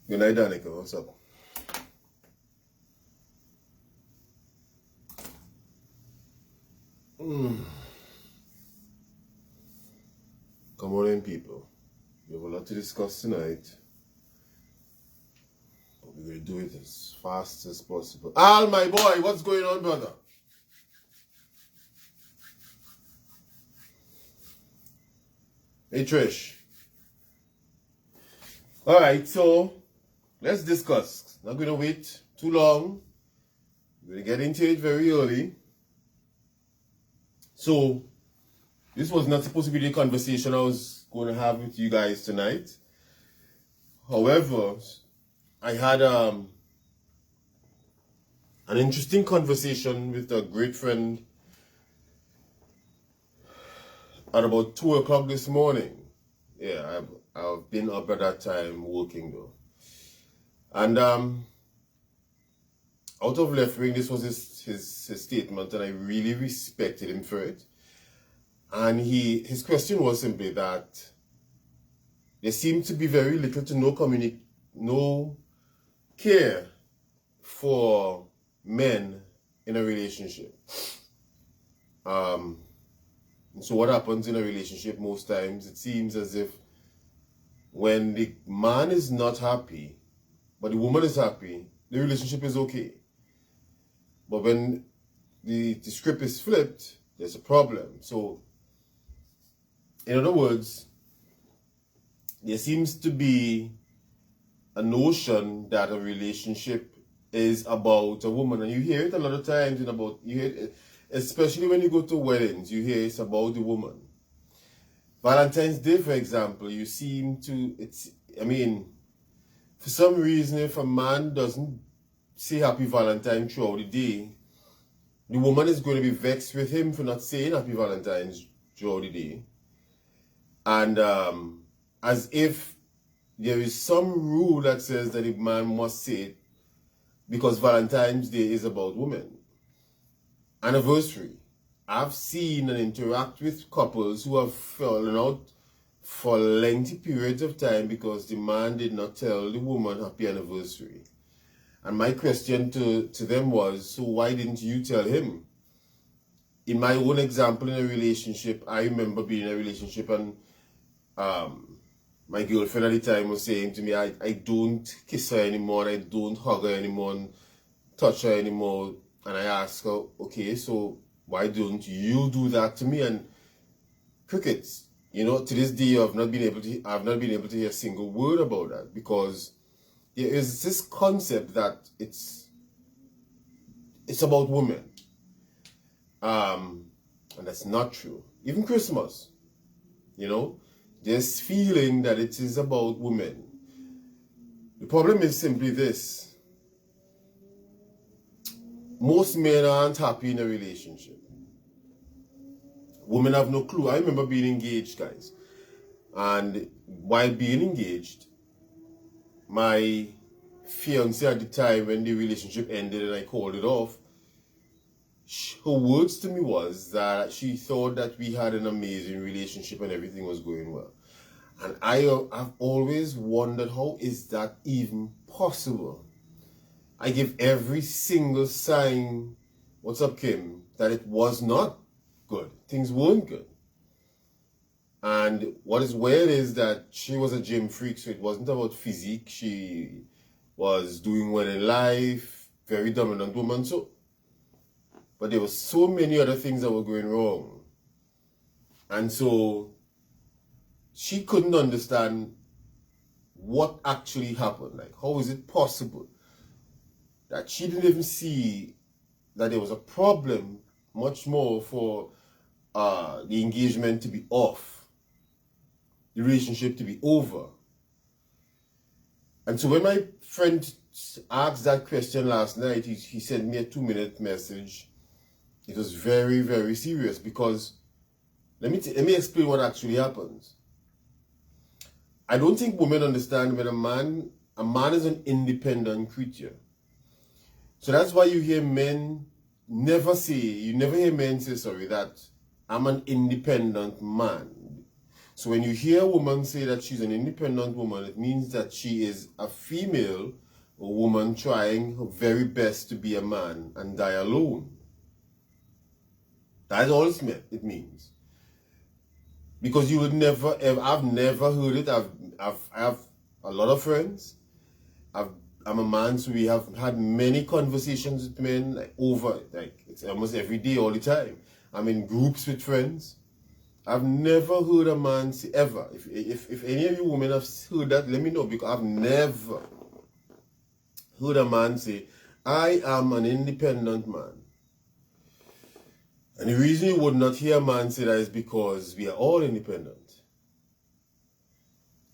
Good night, Danica. What's up? Come on in, people. We have a lot to discuss tonight. But we're going to do it as fast as possible. Al, my boy, what's going on, brother? Hey, Trish. Alright, so let's discuss. Not going to wait too long. We're going to get into it very early. So, this was not supposed to be the conversation I was going to have with you guys tonight. However, I had an interesting conversation with a great friend at about 2 o'clock this morning. Yeah, I've been up at that time working though. And out of left wing, this was his statement, and I really respected him for it. And his question was simply that there seemed to be very little to no care for men in a relationship. So what happens in a relationship most times, it seems as if when the man is not happy, but the woman is happy, the relationship is okay. But when the script is flipped, there's a problem. So, in other words, there seems to be a notion that a relationship is about a woman. And you hear it a lot of times, you hear it, especially when you go to weddings, you hear it's about the woman. Valentine's Day, for example, you seem to, for some reason, if a man doesn't say Happy Valentine throughout the day, the woman is going to be vexed with him for not saying Happy Valentine's throughout the day. And as if there is some rule that says that a man must say it because Valentine's Day is about women. Anniversary. I've seen and interact with couples who have fallen out for lengthy periods of time because the man did not tell the woman happy anniversary. And my question to them was, so why didn't you tell him? In my own example in a relationship, I remember being in a relationship and my girlfriend at the time was saying to me, I don't kiss her anymore, I don't hug her anymore, and touch her anymore. And I asked her, okay, so why don't you do that to me? And crickets, to this day, I've not been able to hear a single word about that, because there is this concept that it's about women. And that's not true. Even Christmas, this feeling that it is about women. The problem is simply this. Most men aren't happy in a relationship. Women have no clue. I remember being engaged, guys. And while being engaged, my fiancée at the time, when the relationship ended and I called it off, her words to me was that she thought that we had an amazing relationship and everything was going well. And I've always wondered, how is that even possible? I give every single sign, what's up, Kim, that it was not good. Things weren't good. And what is weird is that she was a gym freak, so it wasn't about physique. She was doing well in life, very dominant woman. But there were so many other things that were going wrong. And so she couldn't understand what actually happened. Like, how is it possible that she didn't even see that there was a problem, much more for the engagement to be off, the relationship to be over. And so when my friend asked that question last night, he sent me a 2-minute message. It was very, very serious, because let me explain what actually happens. I don't think women understand when a man is an independent creature. So that's why you hear men never hear men say, that I'm an independent man. So when you hear a woman say that she's an independent woman, it means that she is a female woman trying her very best to be a man and die alone. That's all it means. Because you would never ever, I've never heard it. I have a lot of friends. I'm a man, so we have had many conversations with men it's almost every day, all the time. I'm in groups with friends. I've never heard a man say, ever. If any of you women have heard that, let me know, because I've never heard a man say, I am an independent man. And the reason you would not hear a man say that is because we are all independent.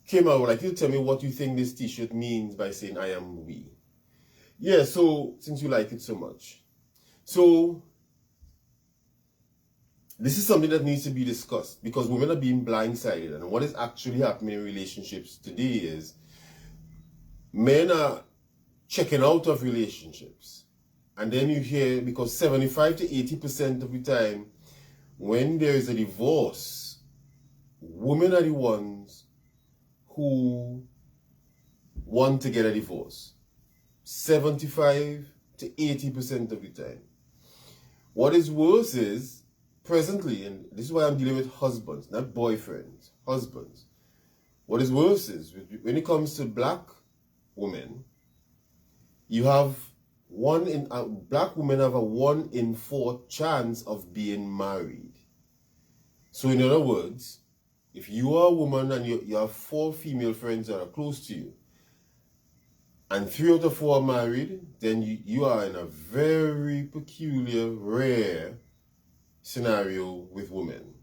Kim, I would like you to tell me what you think this t-shirt means by saying I am we. Yeah, so since you like it so much. So this is something that needs to be discussed because women are being blindsided. And what is actually happening in relationships today is men are checking out of relationships. And then you hear, because 75 to 80% of the time, when there is a divorce, women are the ones who want to get a divorce. 75 to 80% of the time. What is worse is, presently, and this is why I'm dealing with husbands, not boyfriends, husbands. What is worse is, when it comes to black women, you have black women have a 1 in 4 chance of being married. So in other words, if you are a woman and you have 4 female friends that are close to you, and 3 out of 4 are married, then you are in a very peculiar, rare scenario with women.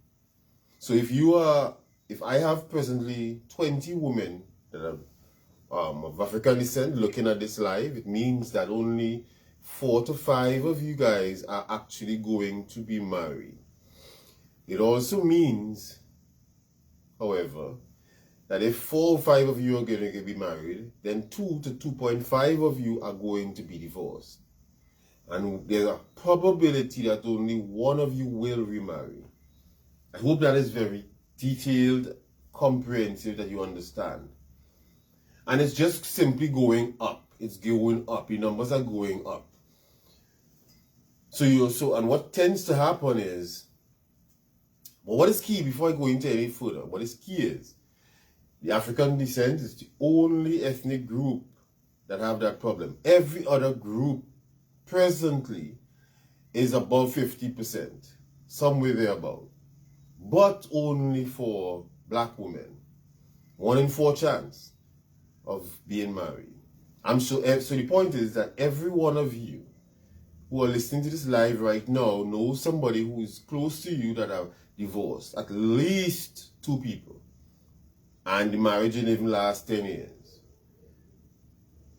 So if I have presently 20 women that are of African descent looking at this live, it means that only 4 to 5 of you guys are actually going to be married. It also means, however, that if 4 or 5 of you are going to be married, then 2 to 2.5 of you are going to be divorced. And there's a probability that only 1 of you will remarry. I hope that is very detailed, comprehensive, that you understand. And it's just simply going up. It's going up. The numbers are going up. And what tends to happen is, well, what is key, before I go into any further, what is key is, the African descent is the only ethnic group that have that problem. Every other group presently is above 50%, somewhere thereabout, but only for black women. 1 in 4 chance of being married. So the point is that every one of you who are listening to this live right now knows somebody who is close to you that are divorced, at least 2 people, and the marriage didn't even last 10 years.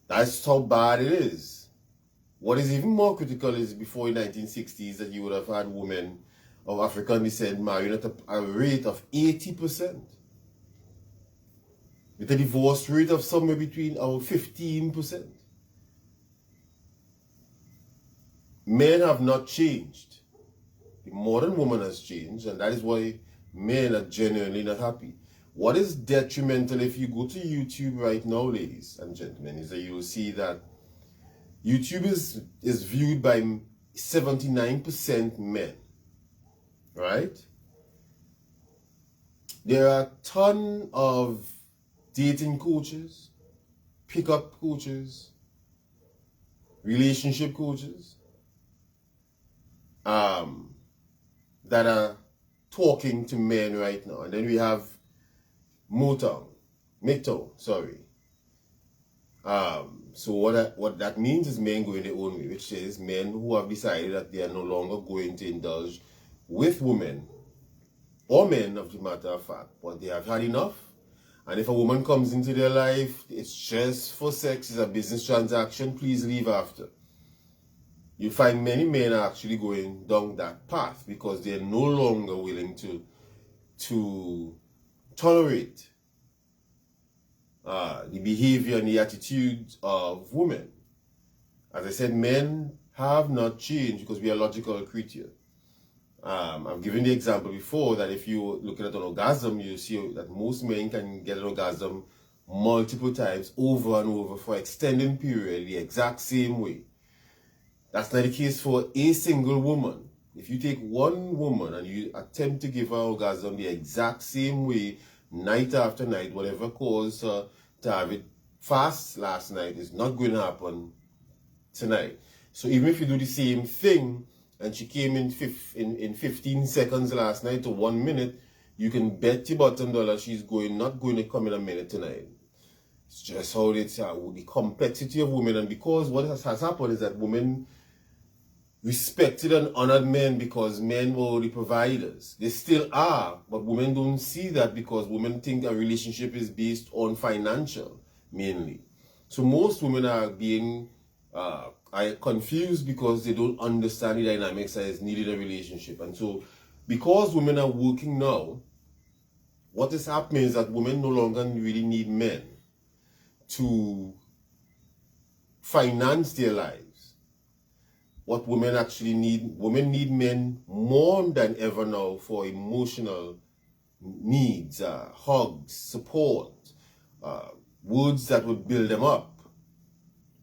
That's how bad it is. What is even more critical is before the 1960s that you would have had women of African descent married at a rate of 80%. With a divorce rate of somewhere between 15%. Men have not changed. The modern woman has changed, and that is why men are genuinely not happy. What is detrimental, if you go to YouTube right now, ladies and gentlemen, is that you will see that YouTube is viewed by 79% men, right? There are a ton of dating coaches, pickup coaches, relationship coaches, that are talking to men right now. And then we have MGTOW, sorry. So what that means is men going their own way, which is men who have decided that they are no longer going to indulge with women, or men of the matter of fact, but they have had enough. And if a woman comes into their life, it's just for sex, it's a business transaction, please leave after. You find many men are actually going down that path because they're no longer willing to tolerate the behavior and the attitudes of women. As I said, men have not changed because we are logical creatures. I've given the example before that if you look at an orgasm, you see that most men can get an orgasm multiple times over and over for extended period the exact same way. That's not the case for a single woman. If you take one woman and you attempt to give her orgasm the exact same way, night after night, whatever caused her to have it fast last night is not going to happen tonight. So even if you do the same thing and she came in 15 seconds last night to 1 minute, you can bet your bottom dollar she's not going to come in a minute tonight. It's just how it's the complexity of women. And because what has happened is that women respected and honored men because men were the providers. They still are, but women don't see that because women think a relationship is based on financial, mainly. So most women are being confused because they don't understand the dynamics that is needed in a relationship. And so because women are working now, what is happening is that women no longer really need men to finance their lives. What women actually need, women need men more than ever now for emotional needs, hugs, support, words that would build them up.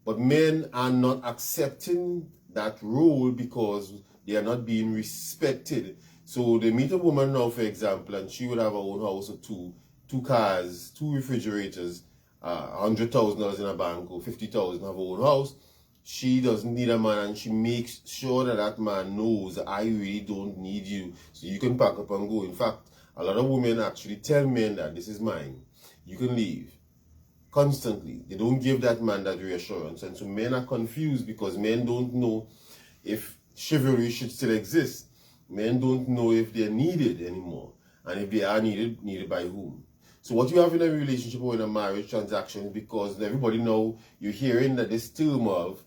But men are not accepting that role because they are not being respected. So they meet a woman now, for example, and she would have her own house or two cars, 2 refrigerators, $100,000 in a bank or $50,000 have her own house. She doesn't need a man, and she makes sure that that man knows that I really don't need you, so you can pack up and go. In fact, a lot of women actually tell men that this is mine, you can leave. Constantly. They don't give that man that reassurance. And so men are confused because men don't know if chivalry should still exist. Men don't know if they're needed anymore. And if they are needed by whom. So what you have in a relationship or in a marriage transaction, because everybody know you're hearing that this term of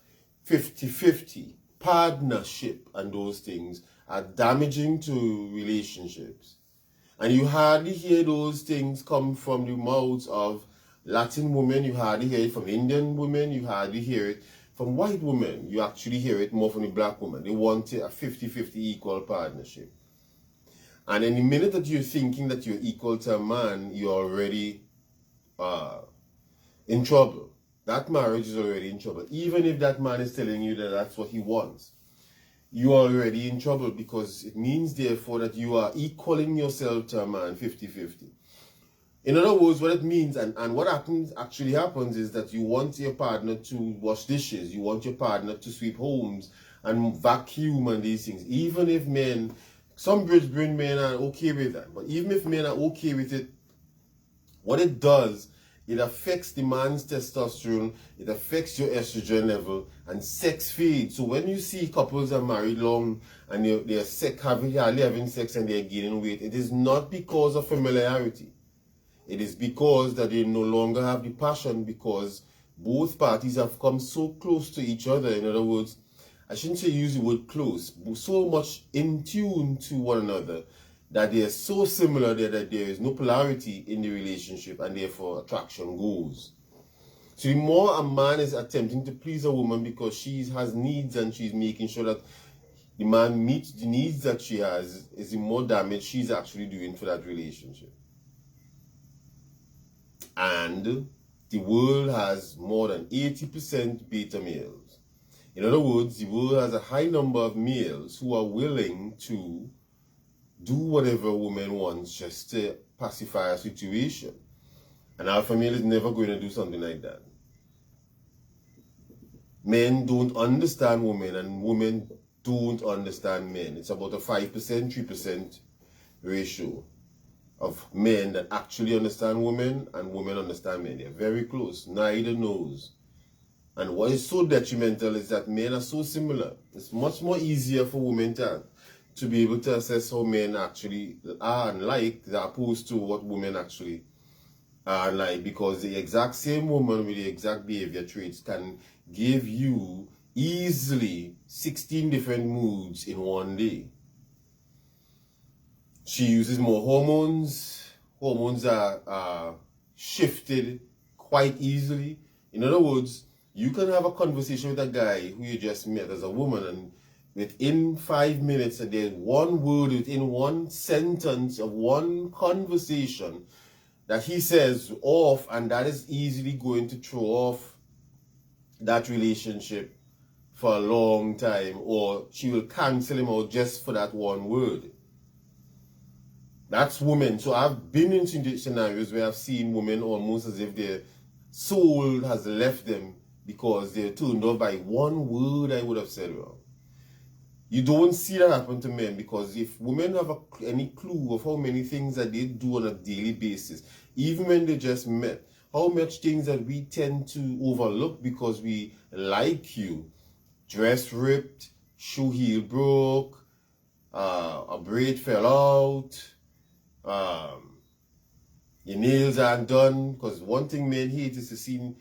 50-50, partnership and those things are damaging to relationships. And you hardly hear those things come from the mouths of Latin women, you hardly hear it from Indian women, you hardly hear it from white women. You actually hear it more from the black woman. They want a 50-50 equal partnership. And in the minute that you're thinking that you're equal to a man, you're already in trouble. That marriage is already in trouble. Even if that man is telling you that that's what he wants, you are already in trouble because it means, therefore, that you are equaling yourself to a man 50-50. In other words, what it means and what actually happens is that you want your partner to wash dishes, you want your partner to sweep homes and vacuum and these things. Even if men, some Brisbane men are okay with that, but even if men are okay with it, what it does, it affects the man's testosterone, it affects your estrogen level, and sex fades. So when you see couples are married long and they're hardly having sex and they're gaining weight, it is not because of familiarity. It is because that they no longer have the passion because both parties have come so close to each other. In other words, I shouldn't say use the word close, but so much in tune to one another that they are so similar that there is no polarity in the relationship and therefore attraction goes. So the more a man is attempting to please a woman because she has needs and she's making sure that the man meets the needs that she has, is the more damage she's actually doing for that relationship. And the world has more than 80% beta males. In other words, the world has a high number of males who are willing to do whatever a woman wants just to pacify a situation. An alpha male is never going to do something like that. Men don't understand women and women don't understand men. It's about a 5%, 3% ratio of men that actually understand women and women understand men. They're very close. Neither knows. And what is so detrimental is that men are so similar. It's much more easier for women to be able to assess how men actually are and like, as opposed to what women actually are like, because the exact same woman with the exact behavior traits can give you easily 16 different moods in one day. She uses more hormones. Hormones are shifted quite easily. In other words, you can have a conversation with a guy who you just met as a woman, and within 5 minutes, and there's one word within one sentence of one conversation that he says off, and that is easily going to throw off that relationship for a long time, or she will cancel him out just for that one word. That's women. So I've been in scenarios where I've seen women almost as if their soul has left them because they're turned off by one word I would have said wrong. You don't see that happen to men, because if women have any clue of how many things that they do on a daily basis, even when they just met, how much things that we tend to overlook because we like you. Dress ripped, shoe heel broke, a braid fell out, your nails aren't done, because one thing men hate is to see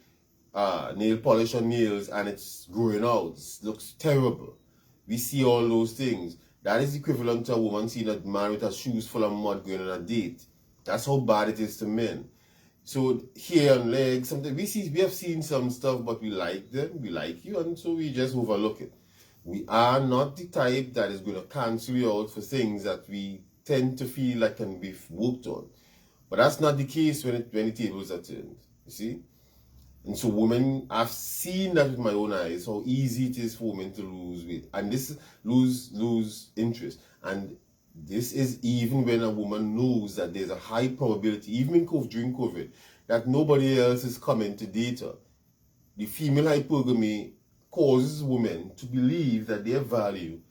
nail polish on nails and it's growing out. It looks terrible. We see all those things. That is equivalent to a woman seeing a man with her shoes full of mud going on a date. That's how bad it is to men. So hair and legs, something we have seen some stuff, but we like them, we like you, and so we just overlook it. We are not the type that is going to cancel you out for things that we tend to feel like can be worked on. But that's not the case when the tables are turned. You see? And so women, I've seen that with my own eyes, how easy it is for women to lose weight. And this lose interest. And this is even when a woman knows that there's a high probability, even during COVID, that nobody else is coming to date her. The female hypergamy causes women to believe that their value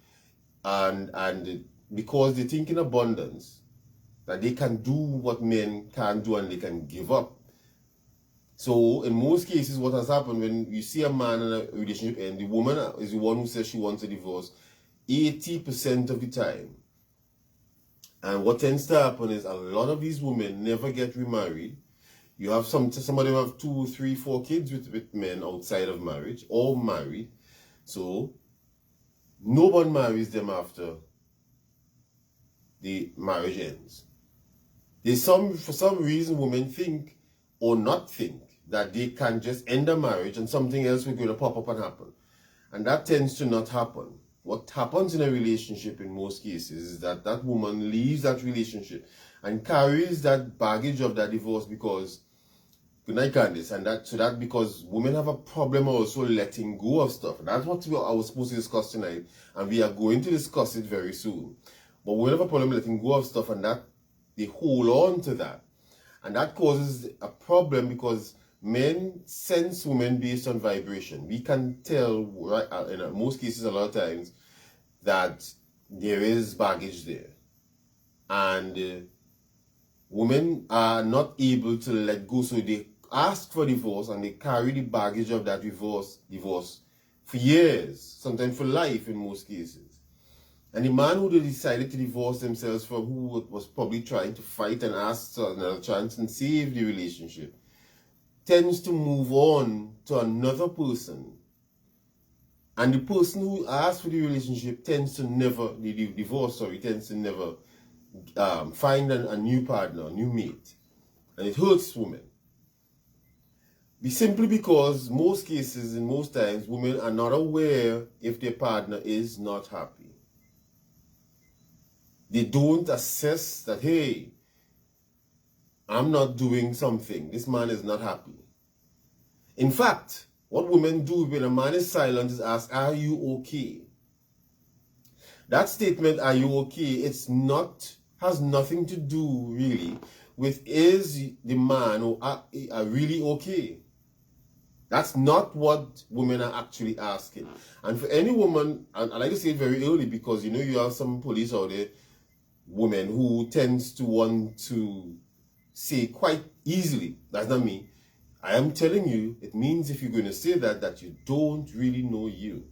and because they think in abundance, that they can do what men can't do and they can give up. So in most cases, what has happened when you see a man in a relationship and the woman is the one who says she wants a divorce 80% of the time. And what tends to happen is a lot of these women never get remarried. You have some of them have 2, 3, 4 kids with men outside of marriage, or married. So no one marries them after the marriage ends. For some reason, women think or not think that they can just end a marriage and something else will going to pop up and happen. And that tends to not happen. What happens in a relationship in most cases is that that woman leaves that relationship and carries that baggage of that divorce because, good night, Candice, and that because women have a problem also letting go of stuff. That's what I was supposed to discuss tonight, and we are going to discuss it very soon. But women have a problem letting go of stuff, and that they hold on to that. And that causes a problem because men sense women based on vibration. We can tell, right, in most cases, a lot of times, that there is baggage there. And women are not able to let go, so they ask for divorce and they carry the baggage of that divorce for years, sometimes for life in most cases. And the man who decided to divorce themselves from, who was probably trying to fight and ask for another chance and save the relationship, tends to move on to another person. And the person who asked for the relationship tends to never, tends to never find a new partner, a new mate. And it hurts women. Simply because most cases and most times women are not aware if their partner is not happy. They don't assess that, hey, I'm not doing something. This man is not happy. In fact, what women do when a man is silent is ask, are you okay? That statement, are you okay, has nothing to do really with is the man or are really okay. That's not what women are actually asking. And for any woman, and I like to say it very early because you have some police out there, women who tends to want to say quite easily, that's not me. I am telling you, it means if you're going to say that you don't really know you.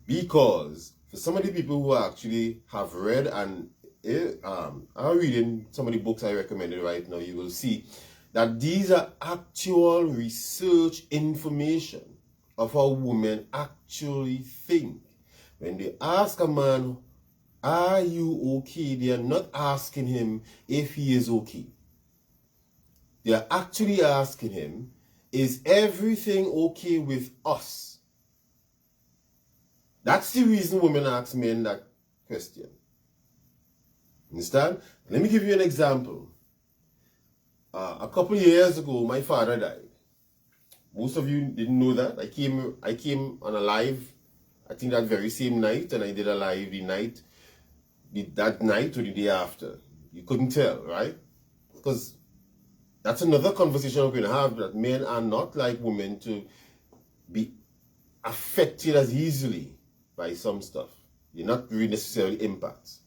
Because for some of the people who actually have read and are reading some of the books I recommended right now, you will see that these are actual research information of how women actually think. When they ask a man, are you okay? They are not asking him if he is okay. They are actually asking him, is everything okay with us? That's the reason women ask men that question. Understand? Let me give you an example. A couple years ago, my father died. Most of you didn't know that. I came on a live, I think that very same night, and I did a live that night or the day after. You couldn't tell, right? Because that's another conversation we're going to have, that men are not like women to be affected as easily by some stuff. They're not really necessarily impacts.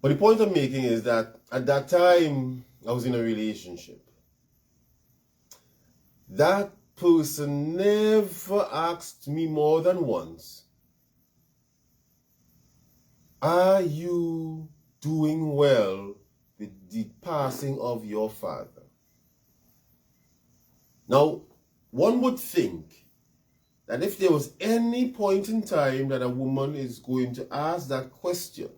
But the point I'm making is that at that time, I was in a relationship. That person never asked me more than once, are you doing well with the passing of your father? Now, one would think that if there was any point in time that a woman is going to ask that question,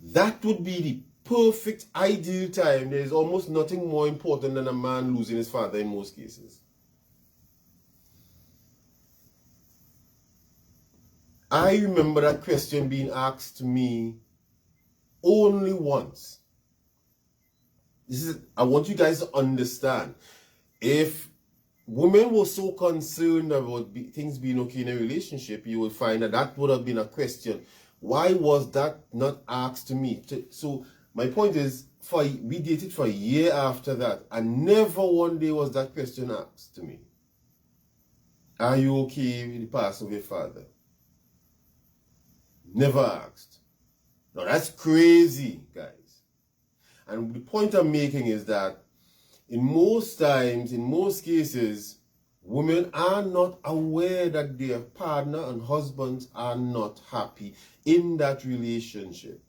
that would be the perfect, ideal time. There is almost nothing more important than a man losing his father in most cases. I remember that question being asked to me only once. I want you guys to understand. If women were so concerned about things being okay in a relationship, you will find that that would have been a question. Why was that not asked to me? So my point is, we dated for a year after that, and never one day was that question asked to me. Are you okay with the passing of your father? Never asked. Now that's crazy, guys. And the point I'm making is that in most times, in most cases, women are not aware that their partner and husbands are not happy in that relationship.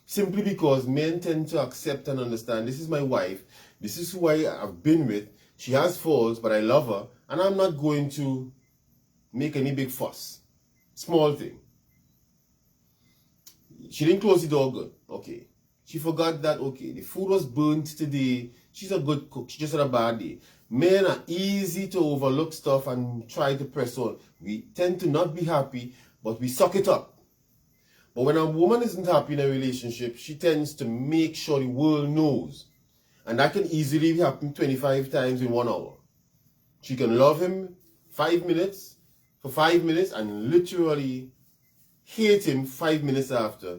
Simply because men tend to accept and understand, this is my wife, this is who I've been with, she has faults, but I love her, and I'm not going to make any big fuss. Small thing. She didn't close the door good. Okay. She forgot that, okay, the food was burnt today. She's a good cook. She just had a bad day. Men are easy to overlook stuff and try to press on. We tend to not be happy, but we suck it up. But when a woman isn't happy in a relationship, she tends to make sure the world knows. And that can easily happen 25 times in 1 hour. She can love him 5 minutes, for 5 minutes, and literally hate him 5 minutes after,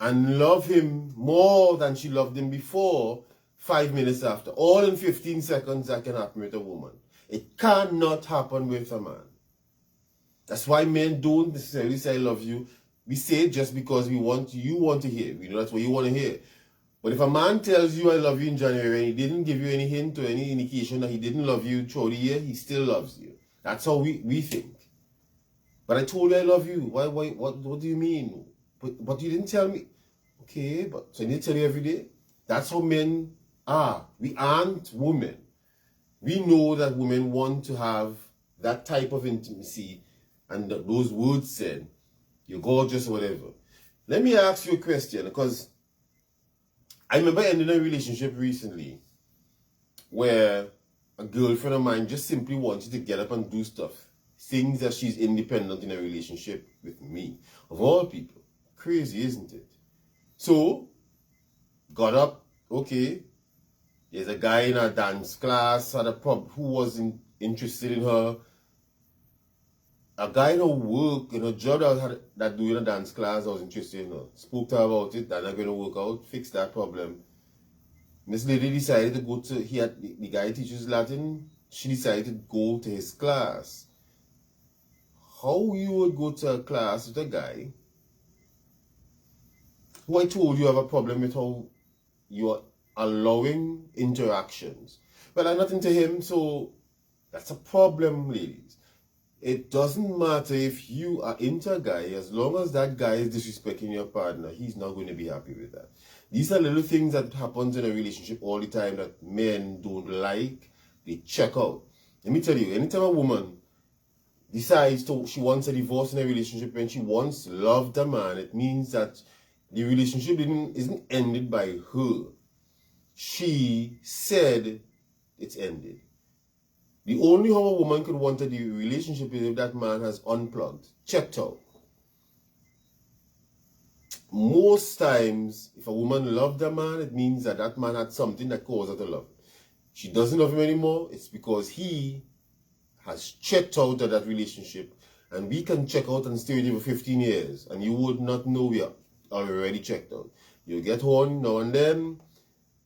and love him more than she loved him before 5 minutes after. All in 15 seconds that can happen with a woman. It cannot happen with a man. That's why men don't necessarily say I love you. We say it just because you want to hear. We know that's what you want to hear. But if a man tells you I love you in January and he didn't give you any hint or any indication that he didn't love you throughout the year, he still loves you. That's how we think. But I told you I love you. What do you mean? But you didn't tell me. Okay, but so I need to tell you every day. That's how men are. We aren't women. We know that women want to have that type of intimacy and those words said, you're gorgeous, whatever. Let me ask you a question, because I remember ending a relationship recently where a girlfriend of mine just simply wanted to get up and do stuff. Things that she's independent in a relationship with me. Of all people. Crazy, isn't it? So, got up, okay. There's a guy in a dance class who wasn't interested in her. A guy in her work, in her job that doing a dance class, I was interested in her. Spoke to her about it, that not going to work out, fix that problem. This lady decided to go to, the guy teaches Latin, she decided to go to his class. How you would go to a class with a guy who I told you have a problem with how you are allowing interactions. Well, I'm not into him, so that's a problem, ladies. It doesn't matter if you are into a guy, as long as that guy is disrespecting your partner, he's not going to be happy with that. These are little things that happens in a relationship all the time that men don't like, they check out. Let me tell you, anytime a woman decides she wants a divorce in a relationship when she once loved a man, it means that the relationship isn't ended by her. She said it's ended. The only how a woman could want a relationship is if that man has unplugged, checked out. Most times, if a woman loved a man, it means that that man had something that caused her to love him. She doesn't love him anymore. It's because he has checked out of that relationship. And we can check out and stay with you for 15 years. And you would not know we are already checked out. You get horny now and then.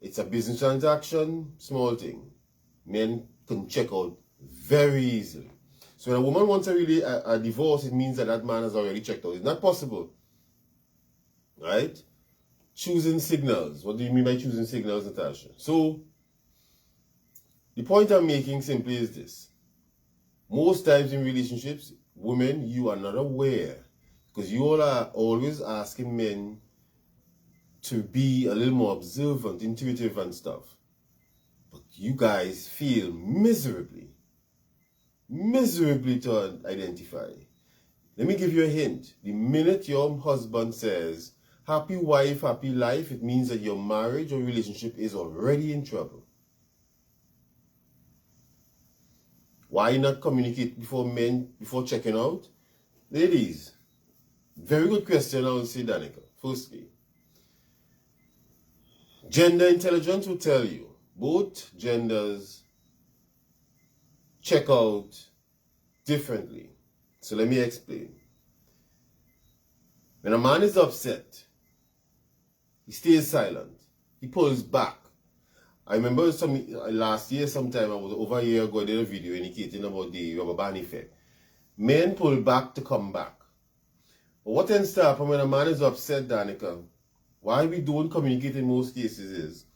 It's a business transaction, small thing. Men can check out very easily. So when a woman wants a divorce, it means that that man has already checked out. It's not possible. Right? Choosing signals. What do you mean by choosing signals, Natasha? So, the point I'm making simply is this. Most times in relationships, women, you are not aware. Because you all are always asking men to be a little more observant, intuitive and stuff. But you guys fail miserably to identify. Let me give you a hint. The minute your husband says, happy wife, happy life, it means that your marriage or relationship is already in trouble. Why not communicate before checking out? Ladies, very good question, I would say, Danica. Firstly, gender intelligence will tell you both genders check out differently. So let me explain. When a man is upset, he stays silent. He pulls back. I remember last year sometime, over a year ago, I did a video indicating about the rubber band effect. Men pull back to come back. But what tends to happen when a man is upset, Danica, why we don't communicate in most cases is,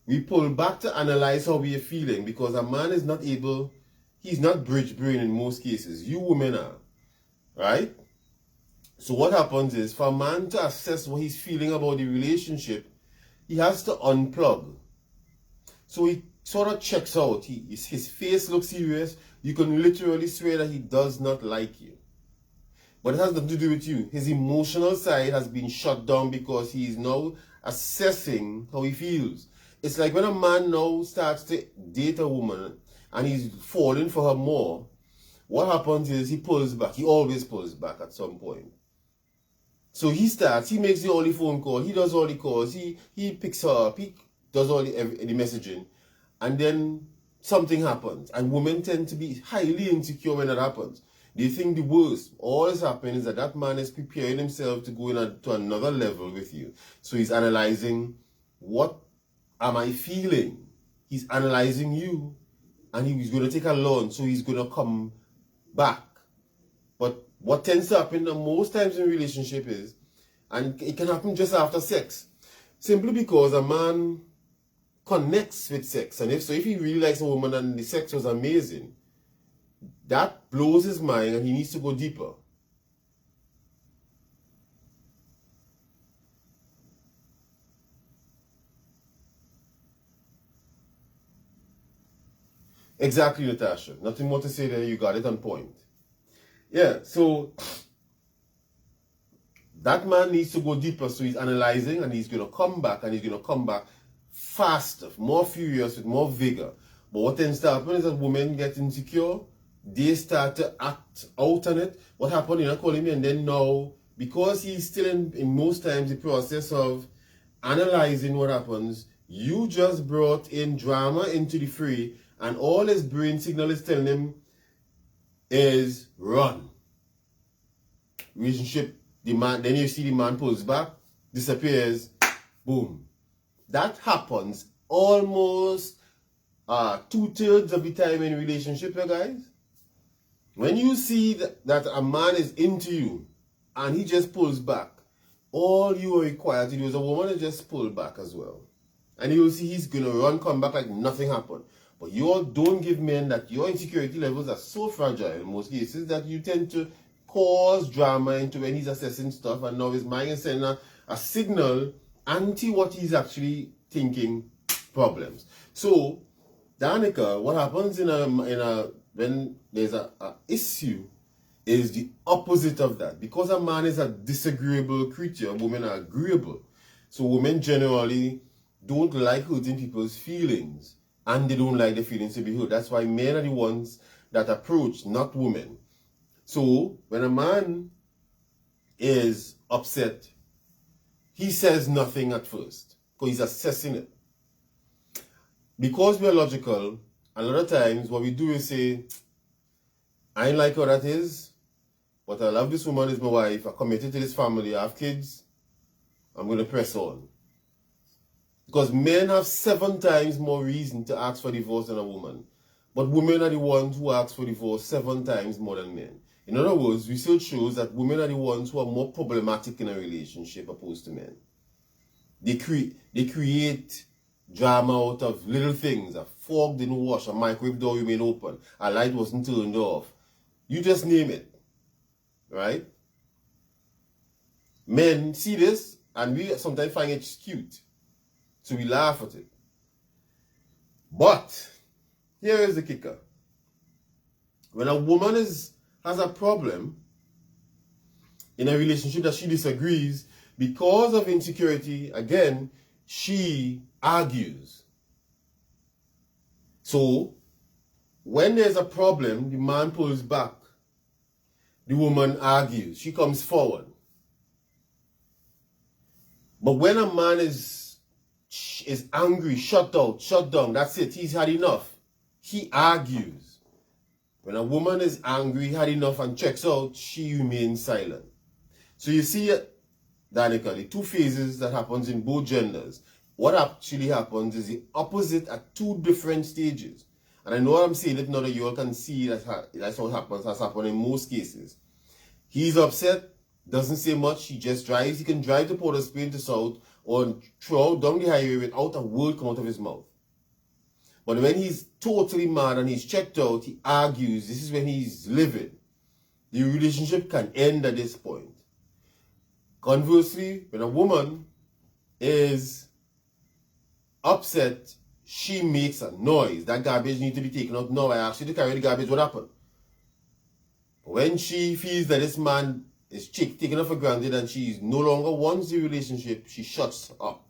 we pull back to analyze how we are feeling, because a man is not able, he's not bridge brain in most cases. You women are, right? So what happens is, for a man to assess what he's feeling about the relationship, he has to unplug. So he sort of checks out. His face looks serious. You can literally swear that he does not like you. But it has nothing to do with you. His emotional side has been shut down because he is now assessing how he feels. It's like when a man now starts to date a woman and he's falling for her more, what happens is he pulls back. He always pulls back at some point. So he makes the only phone call, he does all the calls, he picks her up, he does all the messaging, and then something happens. And women tend to be highly insecure when that happens. They think the worst. All that's happening is that man is preparing himself to go to another level with you. So he's analyzing, what am I feeling? He's analyzing you, and he's going to take a loan, so he's going to come back. But what tends to happen most times in relationship is, and it can happen just after sex, simply because a man connects with sex. And if he really likes a woman and the sex was amazing, that blows his mind and he needs to go deeper. Exactly, Natasha. Nothing more to say there. You got it on point. Yeah, so that man needs to go deeper. So he's analyzing and he's going to come back, and he's going to come back faster, more furious, with more vigor. But what tends to happen is that women get insecure. They start to act out on it. What happened? You're not calling me. And then now, because he's still in most times the process of analyzing what happens, you just brought in drama into the fray, and all his brain signal is telling him is run. Relationship, the man, then you see the man pulls back, disappears, boom. That happens almost 2/3 of the time in relationship, guys. When you see that a man is into you and he just pulls back, all you are required to do as a woman is just pull back as well. And you will see he's going to come back like nothing happened. But you all don't give men that your insecurity levels are so fragile in most cases that you tend to cause drama into when he's assessing stuff, and now his mind is sending a signal anti what he's actually thinking problems. So, Danica, what happens when there's a issue is the opposite of that. Because a man is a disagreeable creature, women are agreeable. So women generally don't like hurting people's feelings. and they don't like the feelings to be heard. That's why men are the ones that approach, not women. So when a man is upset, he says nothing at first because he's assessing it. Because we are logical, a lot of times what we do is say, I ain't like how that is, but I love this woman as my wife, I'm committed to this family, I have kids, I'm going to press on. Because men have 7 times more reason to ask for divorce than a woman. But women are the ones who ask for divorce 7 times more than men. In other words, research shows that women are the ones who are more problematic in a relationship opposed to men. They create drama out of little things. A fork didn't wash, a microwave door remained open, a light wasn't turned off. You just name it, right? Men see this and we sometimes find it cute. So we laugh at it. But here is the kicker. When a woman has a problem in a relationship that she disagrees, because of insecurity, again, she argues. So when there's a problem, the man pulls back. The woman argues. She comes forward. But when a man is angry, shut down, that's it, he's had enough, he argues. When a woman is angry, had enough and checks out, she remains silent. So you see, Danica, the 2 phases that happens in both genders. What actually happens is the opposite at 2 different stages. And I know I'm saying it now that you all can see that's how it happens, has happened in most cases. He's upset, doesn't say much, he just drives. He can drive to Port of Spain to South or throw down the highway without a word come out of his mouth. But when he's totally mad and he's checked out, he argues. This is when he's livid. The relationship can end at this point. Conversely, when a woman is upset, she makes a noise. That garbage needs to be taken out. No, I asked you to carry the garbage. What happened? When she feels that this man is taken her for granted and she no longer wants the relationship, she shuts up.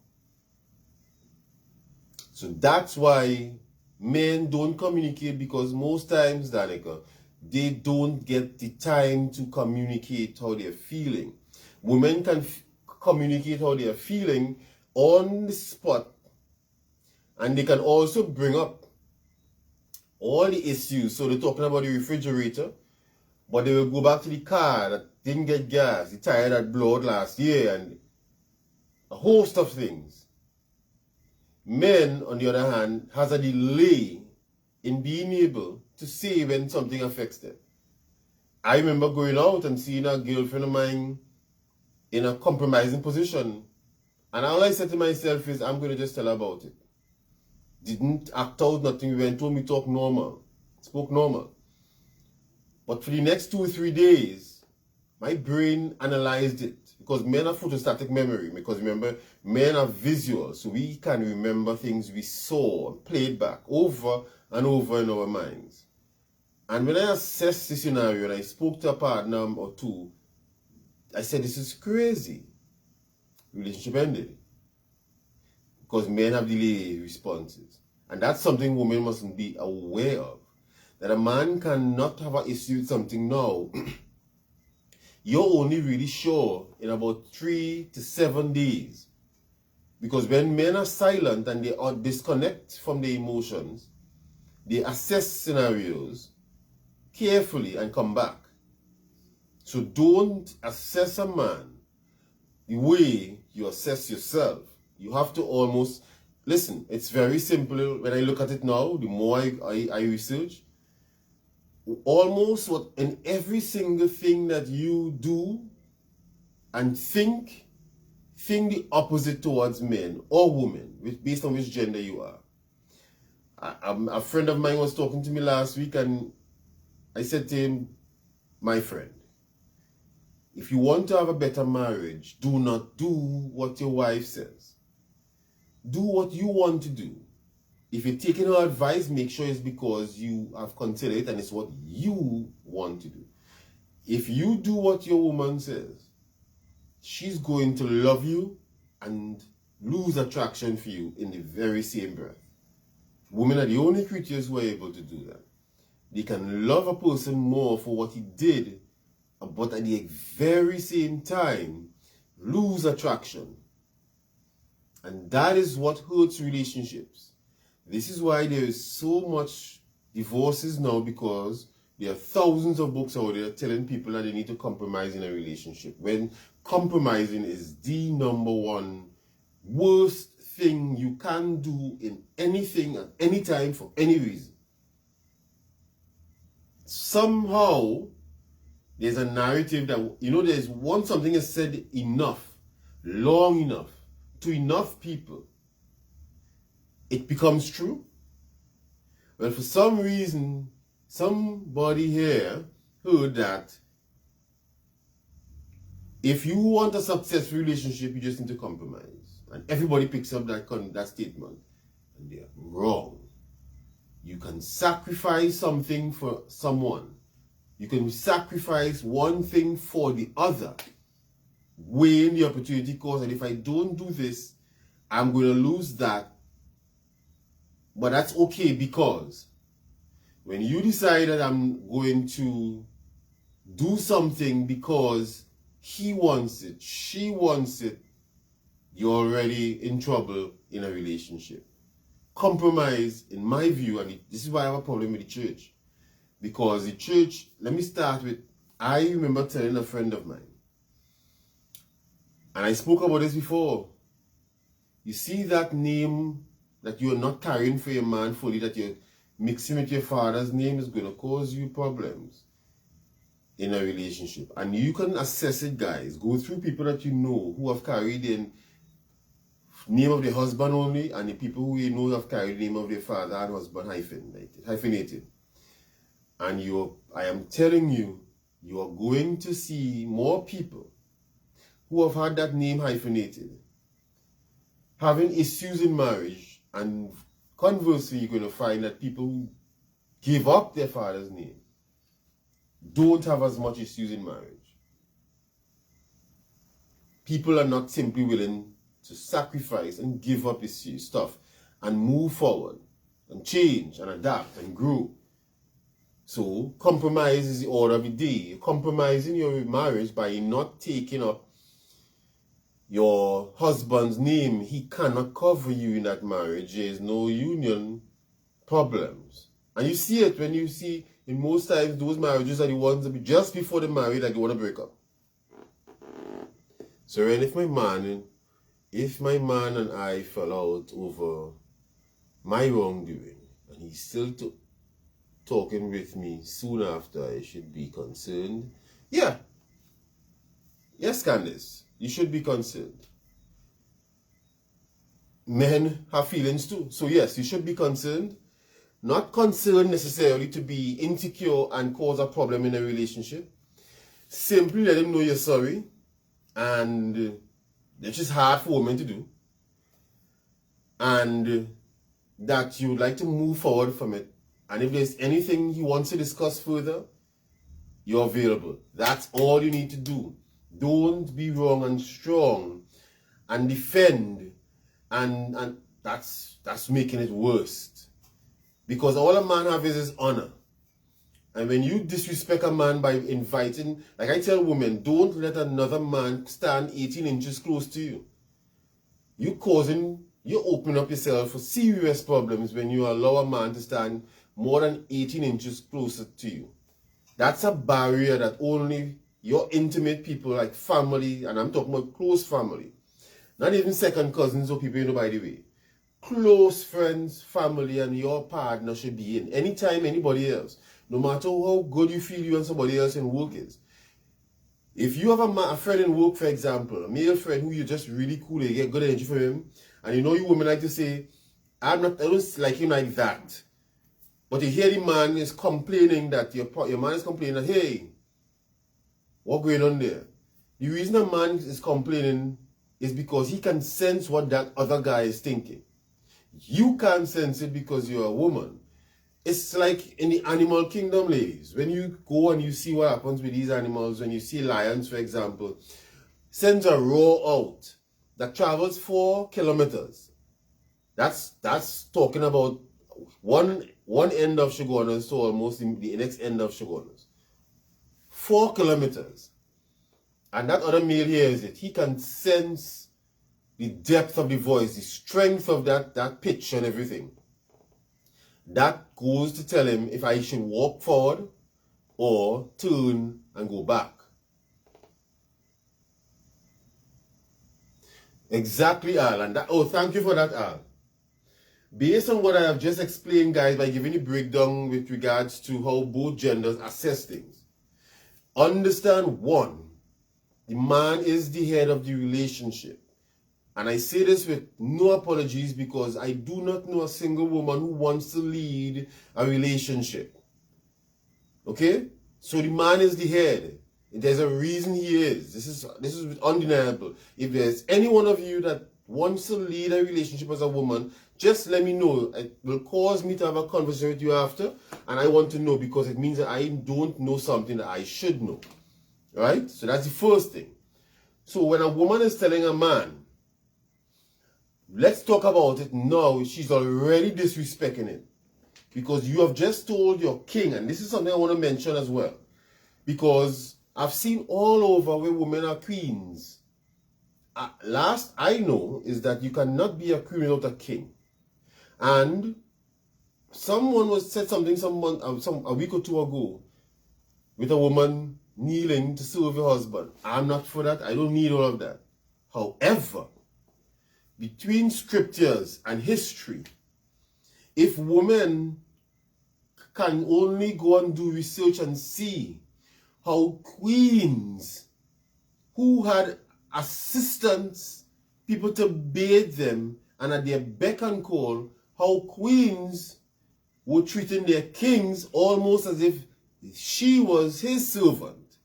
So that's why men don't communicate, because most times, Danica, they don't get the time to communicate how they're feeling. Women can communicate how they're feeling on the spot, and they can also bring up all the issues. So they're talking about the refrigerator, but they will go back to the car that didn't get gas, the tire that blew out last year, and a host of things. Men, on the other hand, has a delay in being able to say when something affects them. I remember going out and seeing a girlfriend of mine in a compromising position, and all I said to myself is, I'm going to just tell her about it. Didn't act out nothing, we went home, we talked normal, spoke normal. But for the next 2 or 3 days, my brain analyzed it, because men have photostatic memory, because remember, men are visual, so we can remember things we saw and played back over and over in our minds. And when I assessed the scenario and I spoke to a partner or 2, I said, this is crazy. Relationship ended. Because men have delayed responses. And that's something women mustn't be aware of. That a man cannot have an issue with something now. You're only really sure in about 3 to 7 days. Because when men are silent and they are disconnect from their emotions, they assess scenarios carefully and come back. So don't assess a man the way you assess yourself. You have to almost, listen, it's very simple. When I look at it now, the more I research, almost what in every single thing that you do and think the opposite towards men or women, based on which gender you are. A friend of mine was talking to me last week, and I said to him, my friend, if you want to have a better marriage, do not do what your wife says. Do what you want to do. If you're taking her advice, make sure it's because you have considered it and it's what you want to do. If you do what your woman says, she's going to love you and lose attraction for you in the very same breath. Women are the only creatures who are able to do that. They can love a person more for what he did, but at the very same time, lose attraction. And that is what hurts relationships. This is why there is so much divorces now, because there are thousands of books out there telling people that they need to compromise in a relationship, when compromising is the number one worst thing you can do in anything at any time for any reason. Somehow there's a narrative that, there's once something is said enough, long enough, to enough people, it becomes true. Well, for some reason, somebody here heard that if you want a successful relationship, you just need to compromise. And everybody picks up that statement, and they're wrong. You can sacrifice something for someone. You can sacrifice one thing for the other, weighing the opportunity cost. And if I don't do this, I'm going to lose that. But that's okay, because when you decide that I'm going to do something because he wants it, she wants it, you're already in trouble in a relationship. Compromise, in my view, and this is why I have a problem with the church. Because the church, let me start with, I remember telling a friend of mine, and I spoke about this before, you see that name that you're not carrying for your man fully, that you're mixing with your father's name, is going to cause you problems in a relationship. And you can assess it, guys. Go through people that you know who have carried in name of the husband only, and the people who you know have carried the name of their father and husband hyphenated. And I am telling you, you are going to see more people who have had that name hyphenated having issues in marriage, and conversely, you're going to find that people who give up their father's name don't have as much issues in marriage. People are not simply willing to sacrifice and give up his stuff and move forward and change and adapt and grow. So compromise is the order of the day. You're compromising your marriage by not taking up your husband's name. He cannot cover you in that marriage. There is no union problems. And you see it when you see, in most times, those marriages are the ones that just before they marry that they want to break up. So then if my man and I fell out over my wrongdoing, and he's still talking with me soon after, I should be concerned. Yeah. Yes, Candice, you should be concerned. Men have feelings too. So yes, you should be concerned. Not concerned necessarily to be insecure and cause a problem in a relationship. Simply let him know you're sorry, and which is hard for women to do, and that you would like to move forward from it. And if there's anything he wants to discuss further, you're available. That's all you need to do. Don't be wrong and strong and defend, and that's making it worse. Because all a man have is his honor. And when you disrespect a man by inviting, like I tell women, don't let another man stand 18 inches close to you. You open up yourself for serious problems when you allow a man to stand more than 18 inches closer to you. That's a barrier that only your intimate people, like family, and I'm talking about close family, not even second cousins or people you know by the way, close friends, family, and your partner should be in. Anytime anybody else, no matter how good you feel you and somebody else in work is. If you have a friend in work, for example, a male friend who you're just really cool, you get good energy from him, and you know you women like to say, I don't like him like that. But you hear the man is complaining that your man is complaining that, hey, what's going on there? The reason a man is complaining is because he can sense what that other guy is thinking. You can't sense it because you're a woman. It's like in the animal kingdom, ladies. When you go and you see what happens with these animals, when you see lions, for example, sends a roar out that travels 4 kilometers. That's talking about one end of Chaguanas to almost the next end of Chaguanas. 4 kilometers. And that other male hears it. He can sense the depth of the voice, the strength of that pitch and everything. That goes to tell him if I should walk forward or turn and go back. Exactly, Al. And thank you for that, Al. Based on what I have just explained, guys, by giving a breakdown with regards to how both genders assess things, understand one, the man is the head of the relationship. And I say this with no apologies because I do not know a single woman who wants to lead a relationship. Okay? So the man is the head. There's a reason he is. This is undeniable. If there's any one of you that wants to lead a relationship as a woman, just let me know. It will cause me to have a conversation with you after. And I want to know because it means that I don't know something that I should know. Right? So that's the first thing. So when a woman is telling a man, let's talk about it now, she's already disrespecting it. Because you have just told your king, and this is something I want to mention as well. Because I've seen all over where women are queens. Last I know is that you cannot be a queen without a king. And someone said something a week or two ago with a woman kneeling to serve her husband. I'm not for that. I don't need all of that. However, between scriptures and history, if women can only go and do research and see how queens who had assistants, people to bathe them, and at their beck and call, how queens were treating their kings almost as if she was his servant.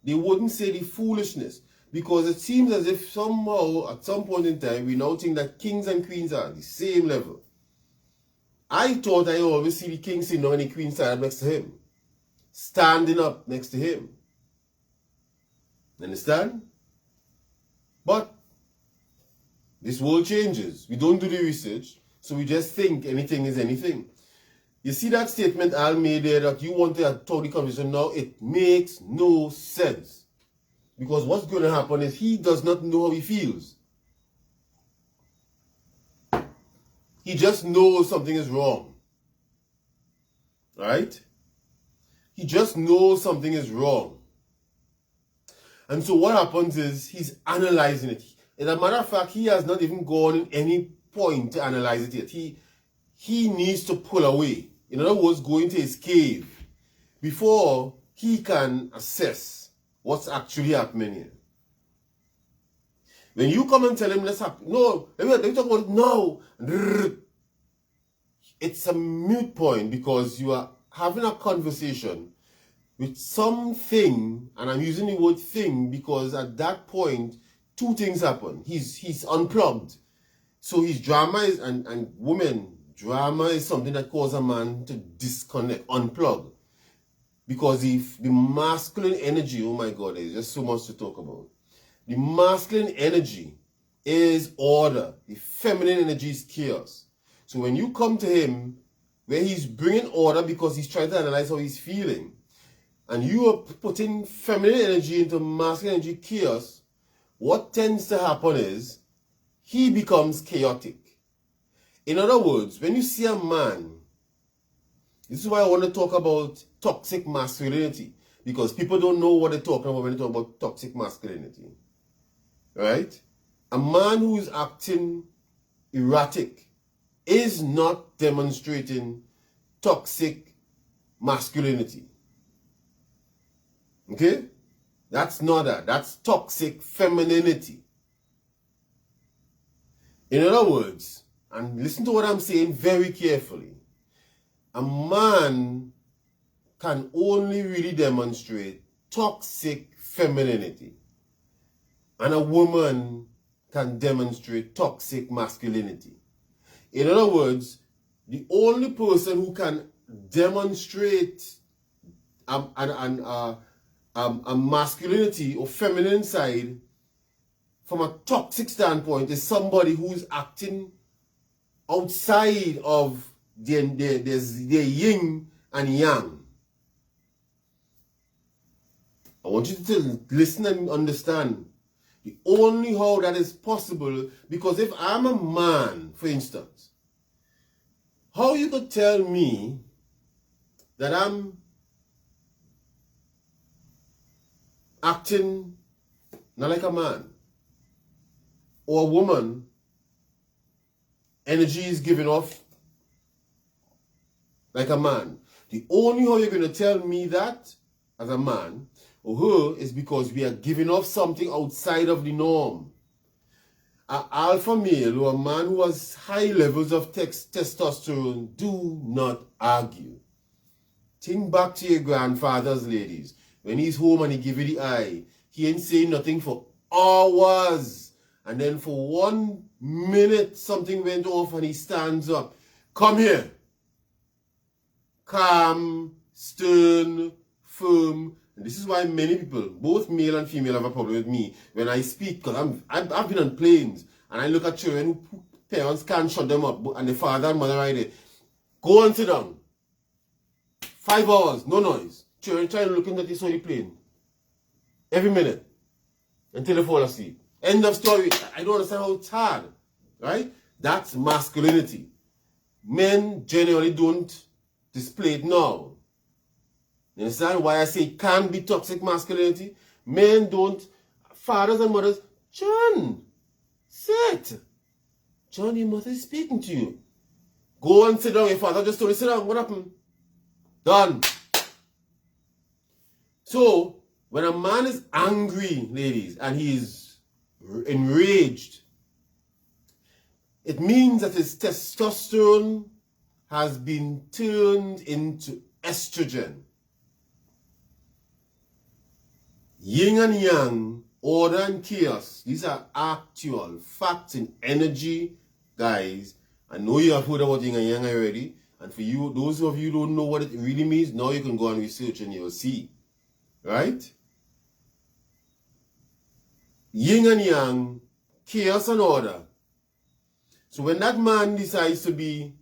They wouldn't say the foolishness. Because it seems as if somehow, at some point in time, we now think that kings and queens are at the same level. I thought I always see the king sitting down and the queen standing next to him. Standing up next to him. Understand? But this world changes. We don't do the research, so we just think anything is anything. You see that statement Al made there that you want to talk the conversation now? It makes no sense. Because what's going to happen is he does not know how he feels. He just knows something is wrong. Right? He just knows something is wrong. And so what happens is he's analyzing it. As a matter of fact, he has not even gone in any point to analyze it yet. He needs to pull away. In other words, go into his cave before he can assess what's actually happening here. When you come and tell him, let's happen, no, let me talk about it now. It's a moot point because you are having a conversation with something, and I'm using the word thing because at that point, 2 things happen. He's unplugged. So his drama is, and women, drama is something that causes a man to disconnect, unplug. Because the masculine energy, oh my God, there's just so much to talk about. The masculine energy is order. The feminine energy is chaos. So when you come to him, where he's bringing order because he's trying to analyze how he's feeling, and you are putting feminine energy into masculine energy chaos, what tends to happen is he becomes chaotic. In other words, when you see a man, this is why I want to talk about toxic masculinity, because people don't know what they're talking about when they talk about toxic masculinity. Right? A man who is acting erratic is not demonstrating toxic masculinity. Okay? That's not that. That's toxic femininity. In other words, and listen to what I'm saying very carefully, a man can only really demonstrate toxic femininity, and a woman can demonstrate toxic masculinity. In other words, the only person who can demonstrate a masculinity or feminine side from a toxic standpoint is somebody who is acting outside of there's yin and yang. I want you to listen and understand. The only how that is possible, because if I'm a man, for instance, how you could tell me that I'm acting not like a man, or a woman, energy is given off like a man? The only how you're going to tell me that as a man or her is because we are giving off something outside of the norm. An alpha male or a man who has high levels of testosterone do not argue. Think back to your grandfathers, ladies. When he's home and he give you the eye, he ain't saying nothing for hours. And then for 1 minute, something went off and he stands up. Come here. Calm, stern, firm. And this is why many people, both male and female, have a problem with me when I speak. Because I've been on planes and I look at children who parents can't shut them up. And the father and mother right there. Go and sit down. 5 hours, no noise. Children trying to look at this on the plane. Every minute. Until they fall asleep. End of story. I don't understand how it's hard. Right? That's masculinity. Men generally don't display it now. You understand why I say it can be toxic masculinity? Men don't. Fathers and mothers. John, sit. John, your mother is speaking to you. Go and sit down. Your father just told you, sit down. What happened? Done. So, when a man is angry, ladies, and he is enraged, it means that his testosterone has been turned into estrogen. Yin and yang, order and chaos, these are actual facts in energy, guys. I know you have heard about yin and yang already. And for you, those of you who don't know what it really means, now you can go and research and you'll see. Right? Yin and yang, chaos and order. So when that man decides to be,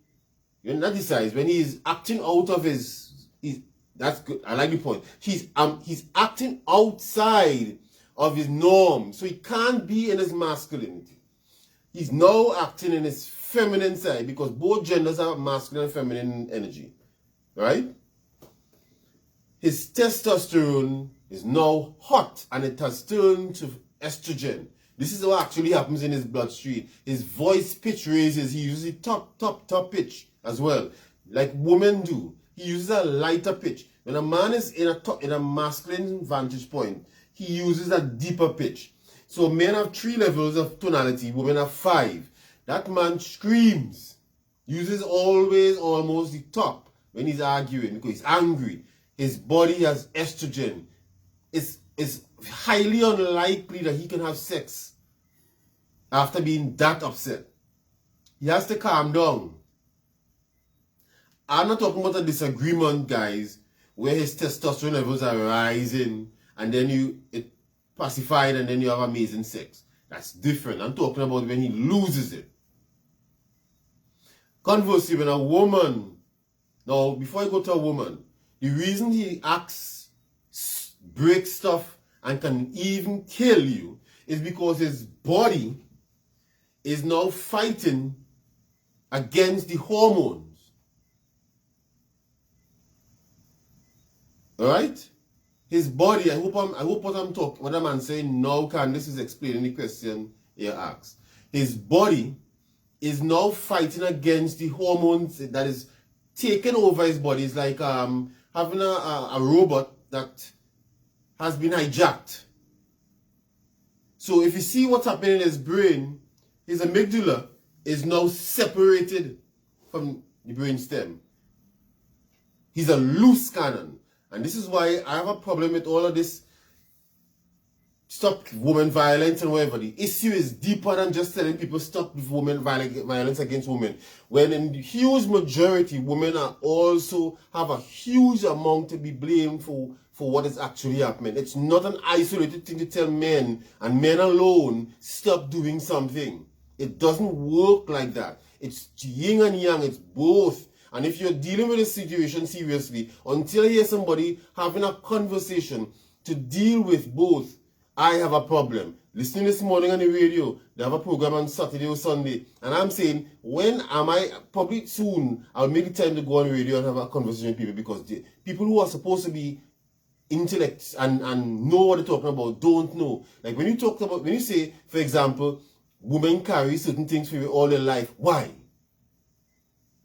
when he is acting out of that's good. I like the point. He's acting outside of his norm. So he can't be in his masculinity. He's now acting in his feminine side because both genders have masculine and feminine energy. Right? His testosterone is now hot and it has turned to estrogen. This is what actually happens in his bloodstream. His voice pitch raises. He uses a top pitch as well. Like women do. He uses a lighter pitch. When a man is in a masculine vantage point, he uses a deeper pitch. So men have 3 levels of tonality, women have 5. That man screams, uses always almost the top when he's arguing because he's angry. His body has estrogen. It's highly unlikely that he can have sex after being that upset. He has to calm down. I'm not talking about a disagreement, guys, where his testosterone levels are rising and then it pacified and then you have amazing sex. That's different. I'm talking about when he loses it. Conversely, when a woman, now before I go to a woman, the reason he acts, breaks stuff and can even kill you is because his body is now fighting against the hormones. Alright? His body, I hope what I'm saying now, Candice is explaining the question you asked. His body is now fighting against the hormones that is taking over his body. It's like having a robot that has been hijacked. So if you see what's happening in his brain, his amygdala is now separated from the brain stem. He's a loose cannon. And this is why I have a problem with all of this stop women violence and whatever. The issue is deeper than just telling people stop women violence against women. When in the huge majority, women are also have a huge amount to be blamed for what is actually happening. It's not an isolated thing to tell men and men alone stop doing something. It doesn't work like that. It's yin and yang. It's both. And if you're dealing with a situation seriously, until you hear somebody having a conversation to deal with both, I have a problem. Listening this morning on the radio, they have a program on Saturday or Sunday, and I'm saying, when am I, probably soon, I'll make the time to go on the radio and have a conversation with people, because the people who are supposed to be intellect and know what they're talking about don't know. Like when you say, for example, women carry certain things for you all their life. Why?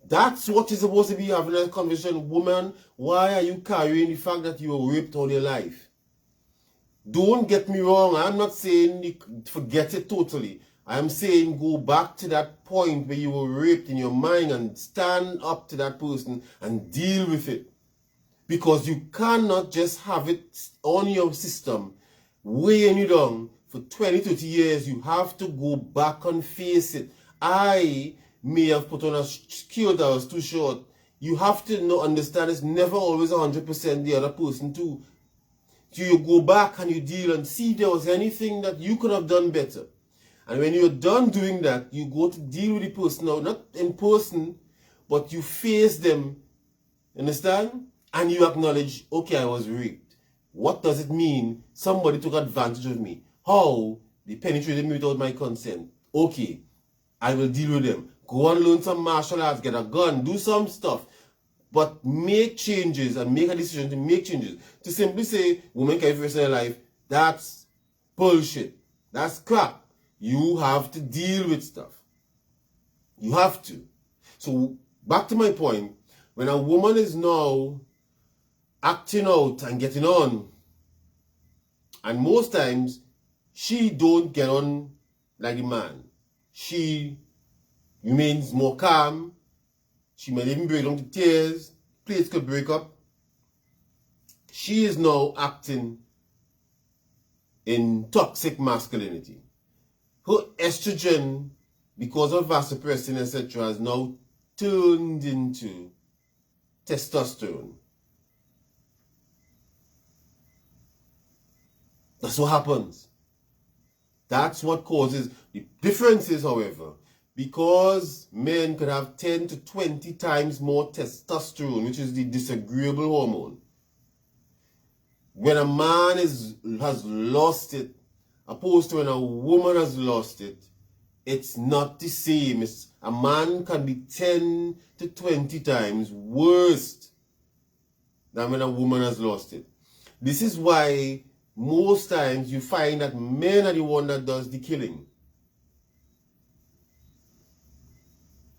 That's what you're supposed to be having a conversation. Woman, why are you carrying the fact that you were raped all your life? Don't get me wrong. I'm not saying forget it totally. I'm saying go back to that point where you were raped in your mind and stand up to that person and deal with it. Because you cannot just have it on your system, weighing you down for 20, 30 years. You have to go back and face it. I may have put on a skirt that was too short. You have to understand it's never always 100% the other person too. So you go back and you deal and see if there was anything that you could have done better. And when you're done doing that, you go to deal with the person now, not in person, but you face them, understand? And you acknowledge, okay, I was raped. What does it mean? Somebody took advantage of me. How? They penetrated me without my consent. Okay, I will deal with them. Go and learn some martial arts, get a gun, do some stuff. But make changes and make a decision to make changes. To simply say, women can't face their life, that's bullshit. That's crap. You have to deal with stuff. You have to. So, back to my point, when a woman is now acting out and getting on, and most times, she don't get on like the man. She remains more calm. She might even break down to tears. Plates could break up. She is now acting in toxic masculinity. Her estrogen, because of vasopressin, etc., has now turned into testosterone. That's what happens. That's what causes the differences, however. Because men could have 10 to 20 times more testosterone, which is the disagreeable hormone. When a man has lost it, opposed to when a woman has lost it, it's not the same. A man can be 10 to 20 times worse than when a woman has lost it. This is why most times you find that men are the one that does the killing.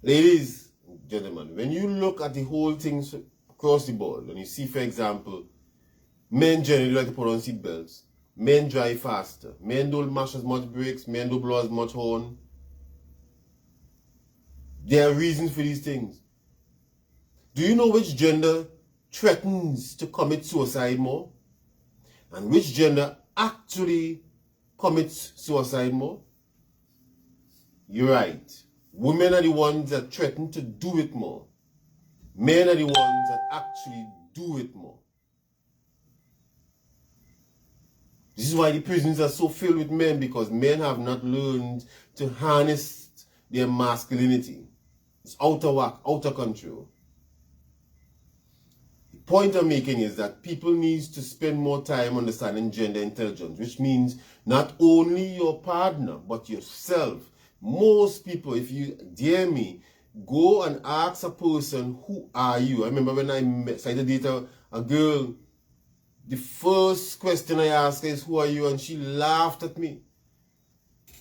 Ladies, gentlemen, when you look at the whole thing across the board, and you see, for example, men generally like to put on seat belts, men drive faster, men don't mash as much brakes, men don't blow as much horn. There are reasons for these things. Do you know which gender threatens to commit suicide more? And which gender actually commits suicide more? You're right. Women are the ones that threaten to do it more. Men are the ones that actually do it more. This is why the prisons are so filled with men, because men have not learned to harness their masculinity. It's out of whack, out of control. The point I'm making is that people need to spend more time understanding gender intelligence, which means not only your partner, but yourself. Most people, if you dare me, go and ask a person, who are you? I remember when I started to date a girl, the first question I asked her is, who are you? And she laughed at me.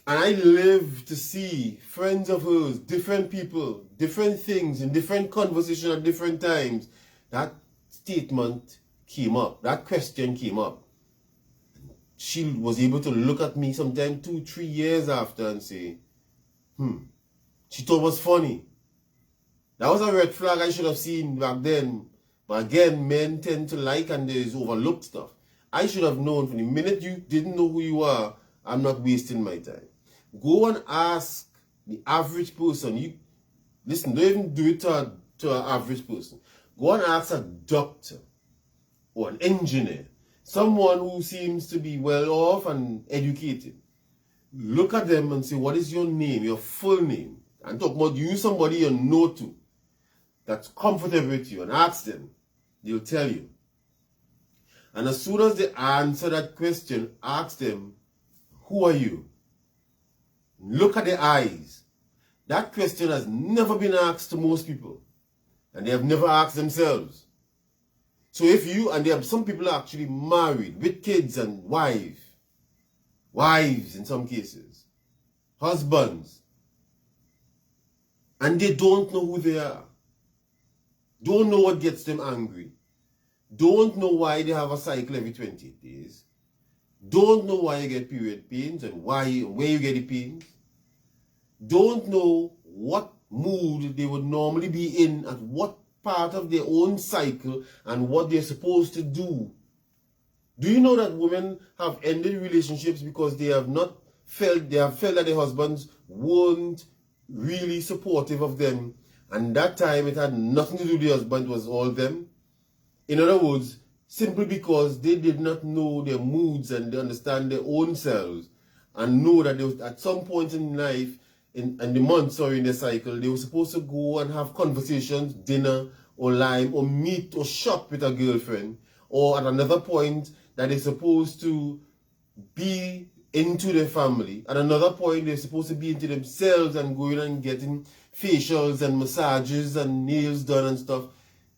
And I lived to see friends of hers, different people, different things, in different conversations at different times. That statement came up, that question came up. She was able to look at me sometime 2-3 years after and say, she thought it was funny. That was a red flag I should have seen back then. But again, men tend to like and there is overlooked stuff. I should have known from the minute you didn't know who you are, I'm not wasting my time. Go and ask the average person. Listen, don't even do it to an average person. Go and ask a doctor or an engineer, someone who seems to be well off and educated. Look at them and say, what is your name, your full name? I'm talking about you, somebody you know to. that's comfortable with you and ask them. They'll tell you. And as soon as they answer that question, ask them, who are you? Look at their eyes. That question has never been asked to most people. And they have never asked themselves. So if you, and there are some people are actually married with kids and wives in some cases, husbands, and they don't know who they are. Don't know what gets them angry. Don't know why they have a cycle every 28 days. Don't know why you get period pains and where you get the pains. Don't know what mood they would normally be in at what part of their own cycle and what they're supposed to do. Do you know that women have ended relationships because they have felt that their husbands weren't really supportive of them, and that time it had nothing to do with the husband, it was all them? In other words, simply because they did not know their moods and they understand their own selves and know that they was, at some point in life, in the months or in their cycle, they were supposed to go and have conversations, dinner or lime or meet or shop with a girlfriend, or at another point that they're supposed to be into their family. At another point, they're supposed to be into themselves and going and getting facials and massages and nails done and stuff.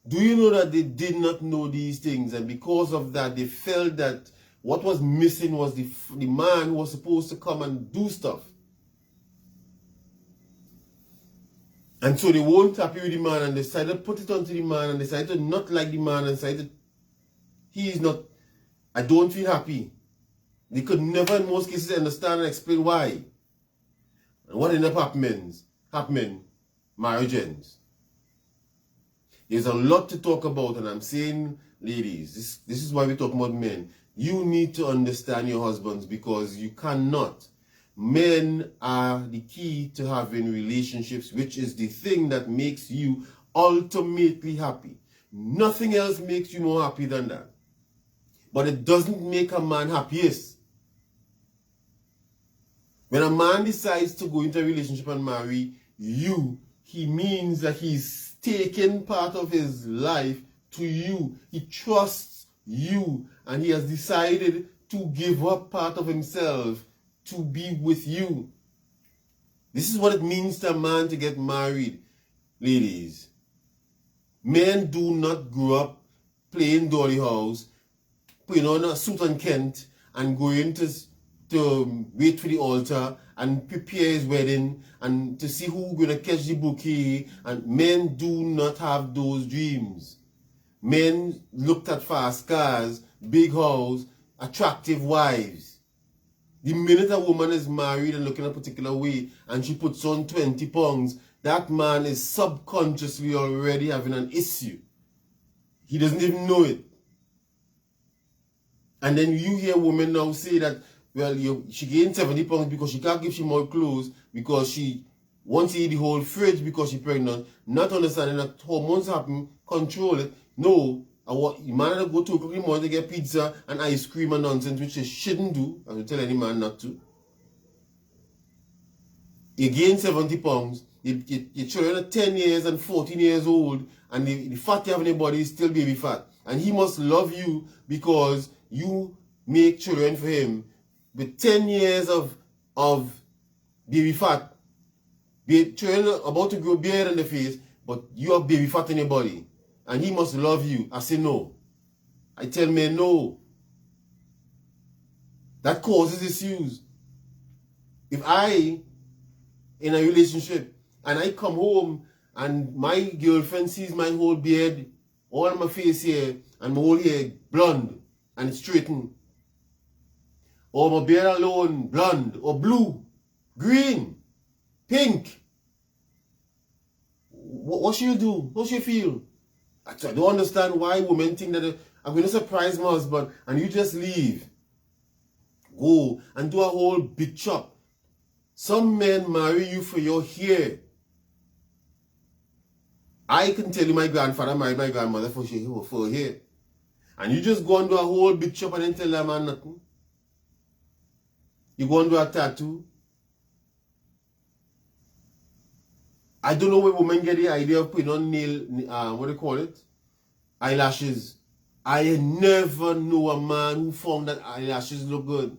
Do you know that they did not know these things? And because of that, they felt that what was missing was the man who was supposed to come and do stuff. And so they weren't happy with the man and decided to put it onto the man and decided to not like the man and decided he is not, I don't feel happy. They could never in most cases understand and explain why. And what ended up happening? Marriage ends. There's a lot to talk about, and I'm saying, ladies, this is why we're talking about men. You need to understand your husbands because you cannot. Men are the key to having relationships, which is the thing that makes you ultimately happy. Nothing else makes you more happy than that. But it doesn't make a man happiest. When a man decides to go into a relationship and marry you, he means that he's taken part of his life to you. He trusts you and he has decided to give up part of himself to be with you. This is what it means to a man to get married, ladies. Men do not grow up playing dolly house, putting on a suit and Kent, and going to wait for the altar and prepare his wedding and to see who's going to catch the bouquet. And men do not have those dreams. Men looked at fast cars, big house, attractive wives. The minute a woman is married and looking a particular way and she puts on 20 pounds, that man is subconsciously already having an issue. He doesn't even know it. And then you hear women now say that, well, she gained 70 pounds because she can't give she more clothes because she wants to eat the whole fridge because she's pregnant, not understanding that hormones happen, control it. No, you man go to 2 o'clock in the morning to get pizza and ice cream and nonsense, which they shouldn't do. I will tell any man not to. You gain 70 pounds, your children are 10 years and 14 years old, and the fat you have in your body is still baby fat. And he must love you because you make children for him with 10 years of baby fat. Children are about to grow beard in the face, but you have baby fat in your body. And he must love you. I say no. I tell men no. That causes issues. If I, in a relationship, and I come home and my girlfriend sees my whole beard, all my face here, and my whole hair blonde and straightened, or my beard alone blonde, or blue, green, pink, what should you do? How should you feel? I don't understand why women think that I'm going to surprise my husband and you just leave. Go and do a whole big chop. Some men marry you for your hair. I can tell you my grandfather married my grandmother for her hair. And you just go and do a whole big chop and then tell that man nothing. You go and do a tattoo. I don't know where women get the idea of putting on what do you call it? Eyelashes. I never know a man who found that eyelashes look good.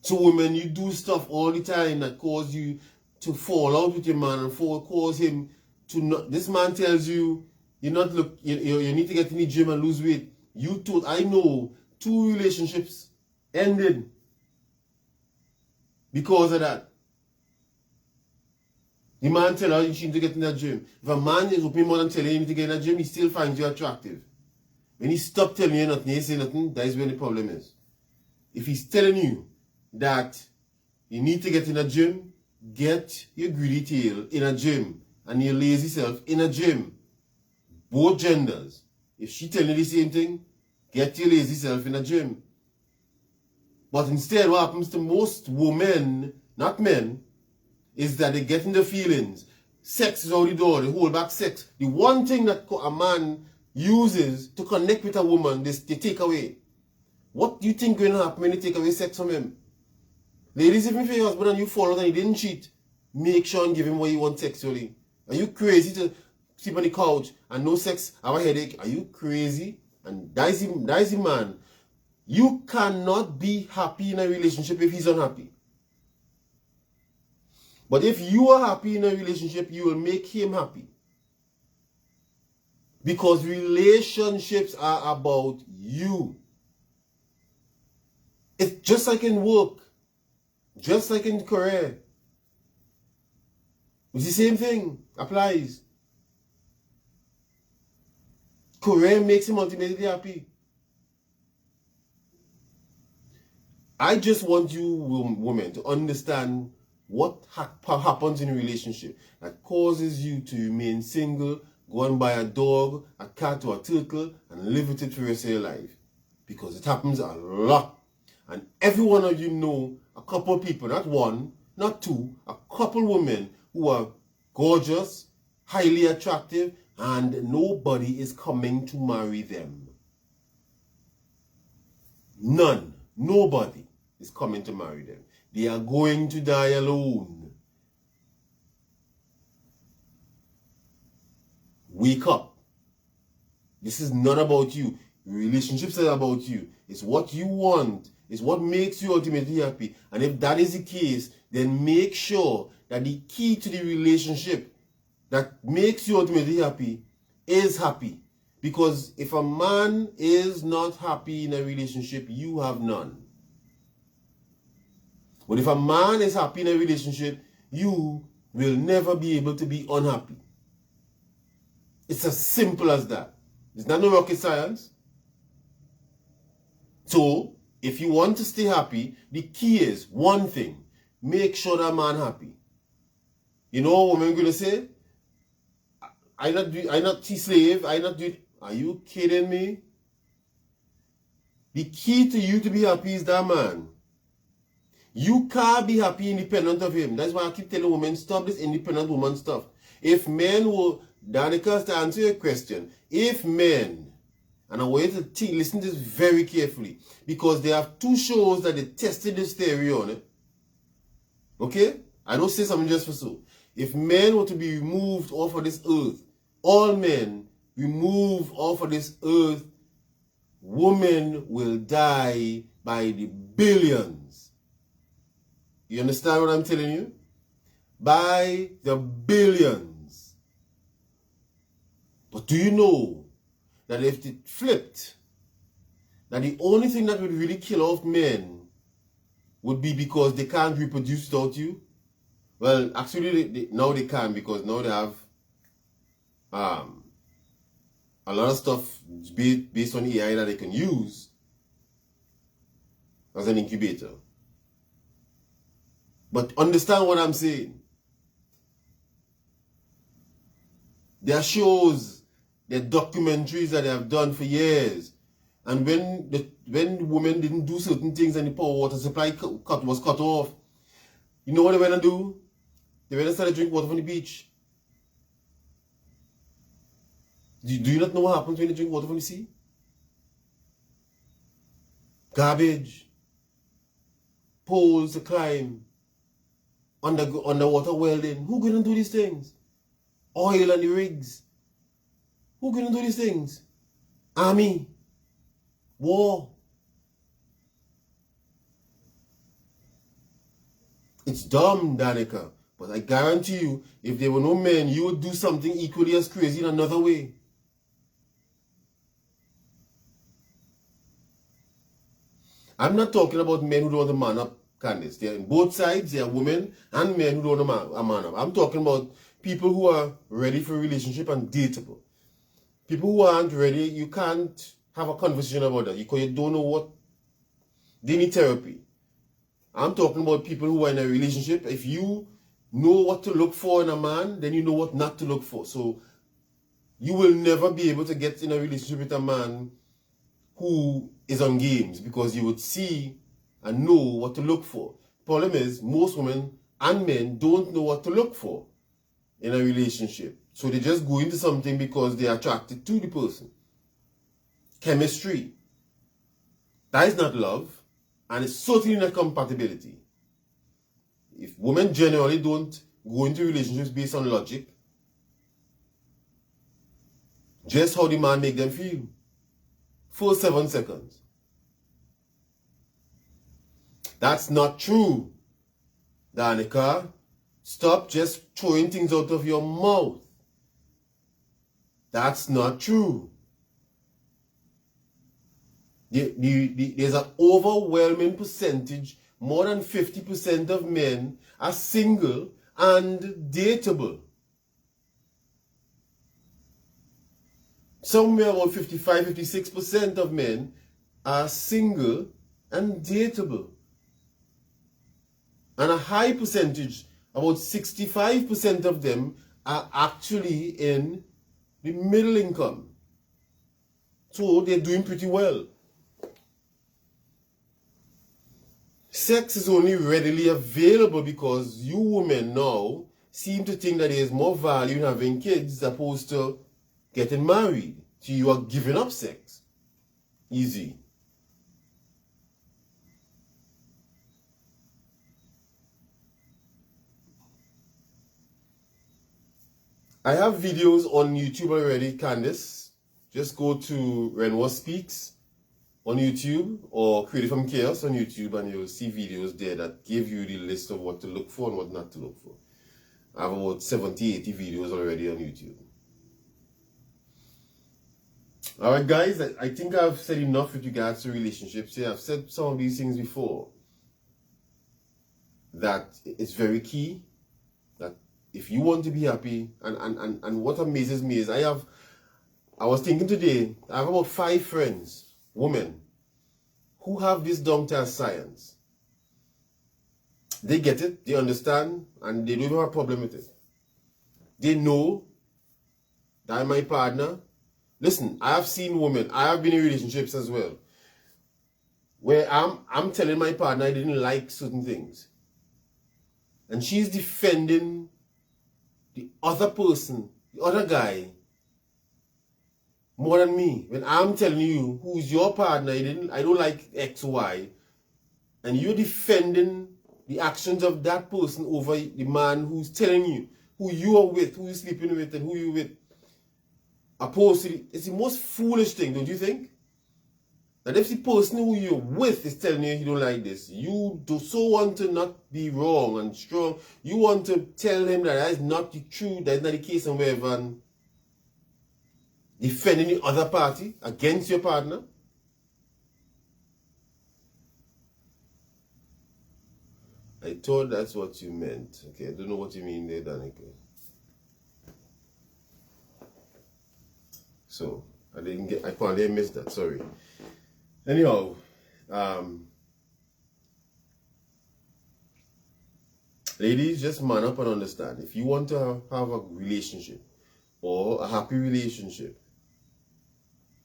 So women, you do stuff all the time that cause you to fall out with your man and cause him to not. This man tells you you need to get in the gym and lose weight. I know 2 relationships ended because of that. The man tell her you need to get in the gym. If a man is opening more than telling you need to get in the gym, he still finds you attractive. When he stops telling you nothing, he say nothing, that is where the problem is. If he's telling you that you need to get in a gym, get your greedy tail in a gym and your lazy self in a gym. Both genders. If she telling you the same thing, get your lazy self in a gym. But instead, what happens to most women, not men, is that they get in the feelings. Sex is out the door, they hold back sex. The one thing that a man uses to connect with a woman, they take away. What do you think going to happen when you take away sex from him? Ladies, if your husband and you fall out and he didn't cheat, make sure and give him what you want sexually. Are you crazy to sleep on the couch and no sex, have a headache? Are you crazy? And that is the man. You cannot be happy in a relationship if he's unhappy. But if you are happy in a relationship, you will make him happy. Because relationships are about you. It's just like in work. Just like in career. It's the same thing. Applies. Career makes him ultimately happy. I just want you women to understand what happens in a relationship that causes you to remain single, go and buy a dog, a cat or a turtle and live with it for the rest of your life. Because it happens a lot. And every one of you know a couple people, not one, not two, a couple women who are gorgeous, highly attractive, and nobody is coming to marry them. None. Nobody is coming to marry them. They are going to die alone. Wake up. This is not about you. Relationships are about you. It's what you want. It's what makes you ultimately happy. And if that is the case, then make sure that the key to the relationship that makes you ultimately happy is happy. Because if a man is not happy in a relationship, you have none. But if a man is happy in a relationship, you will never be able to be unhappy. It's as simple as that. It's not no rocket science. So, if you want to stay happy, the key is one thing. Make sure that man happy. You know what women going to say? I not T-slave. I not do it. Are you kidding me? The key to you to be happy is that man. You can't be happy independent of him. That's why I keep telling women, stop this independent woman stuff. If men will, Danica, to answer your question, if men, and I want you to listen to this very carefully, because there are 2 shows that they tested this theory on it. Okay? I don't say something just for so. If men were to be removed off of this earth, all men removed off of this earth, women will die by the billions. You understand what I'm telling you? By the billions. But do you know that if it flipped, that the only thing that would really kill off men would be because they can't reproduce without you? Well, actually, now they can, because now they have a lot of stuff based on AI that they can use as an incubator. But understand what I'm saying. There are shows, there are documentaries that they have done for years. And when women didn't do certain things and the power water supply was cut off, you know what they went and do? They went and started drinking water from the beach. Do you not know what happens when you drink water from the sea? Garbage. Poles to climb. underwater welding. Who gonna do these things? Oil and the rigs. Who gonna do these things? Army. War. It's dumb, Danica. But I guarantee you, if there were no men, you would do something equally as crazy in another way. I'm not talking about men who don't want to man up, Candice. They're in both sides. There are women and men who don't want to man up. I'm talking about people who are ready for a relationship and dateable. People who aren't ready, you can't have a conversation about that because you don't know what. They need therapy. I'm talking about people who are in a relationship. If you know what to look for in a man, then you know what not to look for. So you will never be able to get in a relationship with a man who is on games because you would see and know what to look for. Problem is, most women and men don't know what to look for in a relationship. So they just go into something because they're attracted to the person. Chemistry. That is not love, and it's certainly not compatibility. If women generally don't go into relationships based on logic, just how the man make them feel. For 7 seconds. That's not true, Danica. Stop just throwing things out of your mouth. That's not true. There's an overwhelming percentage, more than 50% of men are single and dateable. Somewhere about 55-56% of men are single and dateable. And a high percentage, about 65% of them, are actually in the middle income. So they're doing pretty well. Sex is only readily available because you women now seem to think that there is more value in having kids as opposed to getting married. So you are giving up sex. Easy. I have videos on YouTube already, Candice. Just go to Renoir Speaks on YouTube or Creative from Chaos on YouTube and you'll see videos there that give you the list of what to look for and what not to look for. I have about 70-80 videos already on YouTube. Alright guys, I think I've said enough with regards to relationships here. I've said some of these things before. That it's very key. That if you want to be happy, and what amazes me is I was thinking today, I have about 5 friends, women, who have this down to science. They get it, they understand, and they don't have a problem with it. They know that my partner. Listen, I have seen women, I have been in relationships as well, where I'm telling my partner I didn't like certain things. And she's defending the other person, the other guy, more than me. When I'm telling you who's your partner, I don't like X, Y, and you're defending the actions of that person over the man who's telling you who you are with, who you're sleeping with, and who you're with. Opposed to it's the most foolish thing, don't you think? That if the person who you're with is telling you don't like this, you do so want to not be wrong and strong. You want to tell him that is not the truth, that is not the case, and whatever, and defending the other party against your partner. I thought that's what you meant. Okay, I don't know what you mean there, Danica. So I probably missed that, sorry. Anyhow, ladies, just man up and understand. If you want to have a relationship or a happy relationship,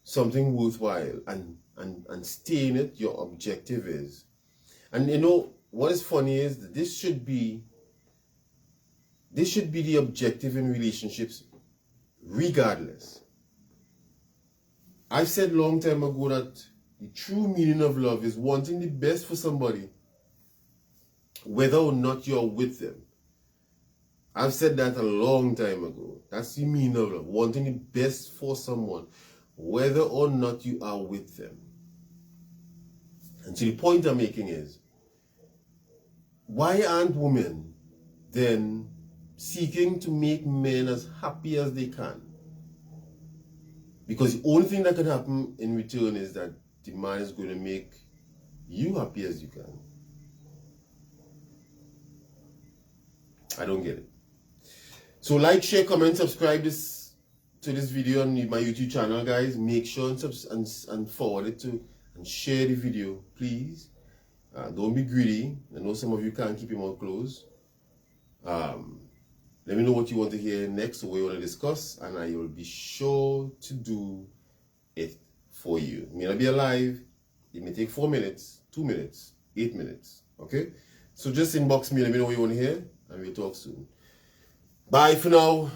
something worthwhile, and stay in it, your objective is. And you know, what is funny is that this should be the objective in relationships regardless. I said long time ago that the true meaning of love is wanting the best for somebody, whether or not you're with them. I've said that a long time ago. That's the meaning of love. Wanting the best for someone, whether or not you are with them. And so the point I'm making is, why aren't women then seeking to make men as happy as they can? Because the only thing that can happen in return is that the man is going to make you happy as you can. I don't get it. So like, share, comment, subscribe to this video on my YouTube channel, guys. Make sure and forward it to and share the video, please. Don't be greedy. I know some of you can't keep your mouth closed. Let me know what you want to hear next or what you want to discuss, and I will be sure to do it for you. It may not be alive. It may take 4 minutes, 2 minutes, 8 minutes. Okay? So just inbox me, let me know what you want to hear, and we'll talk soon. Bye for now.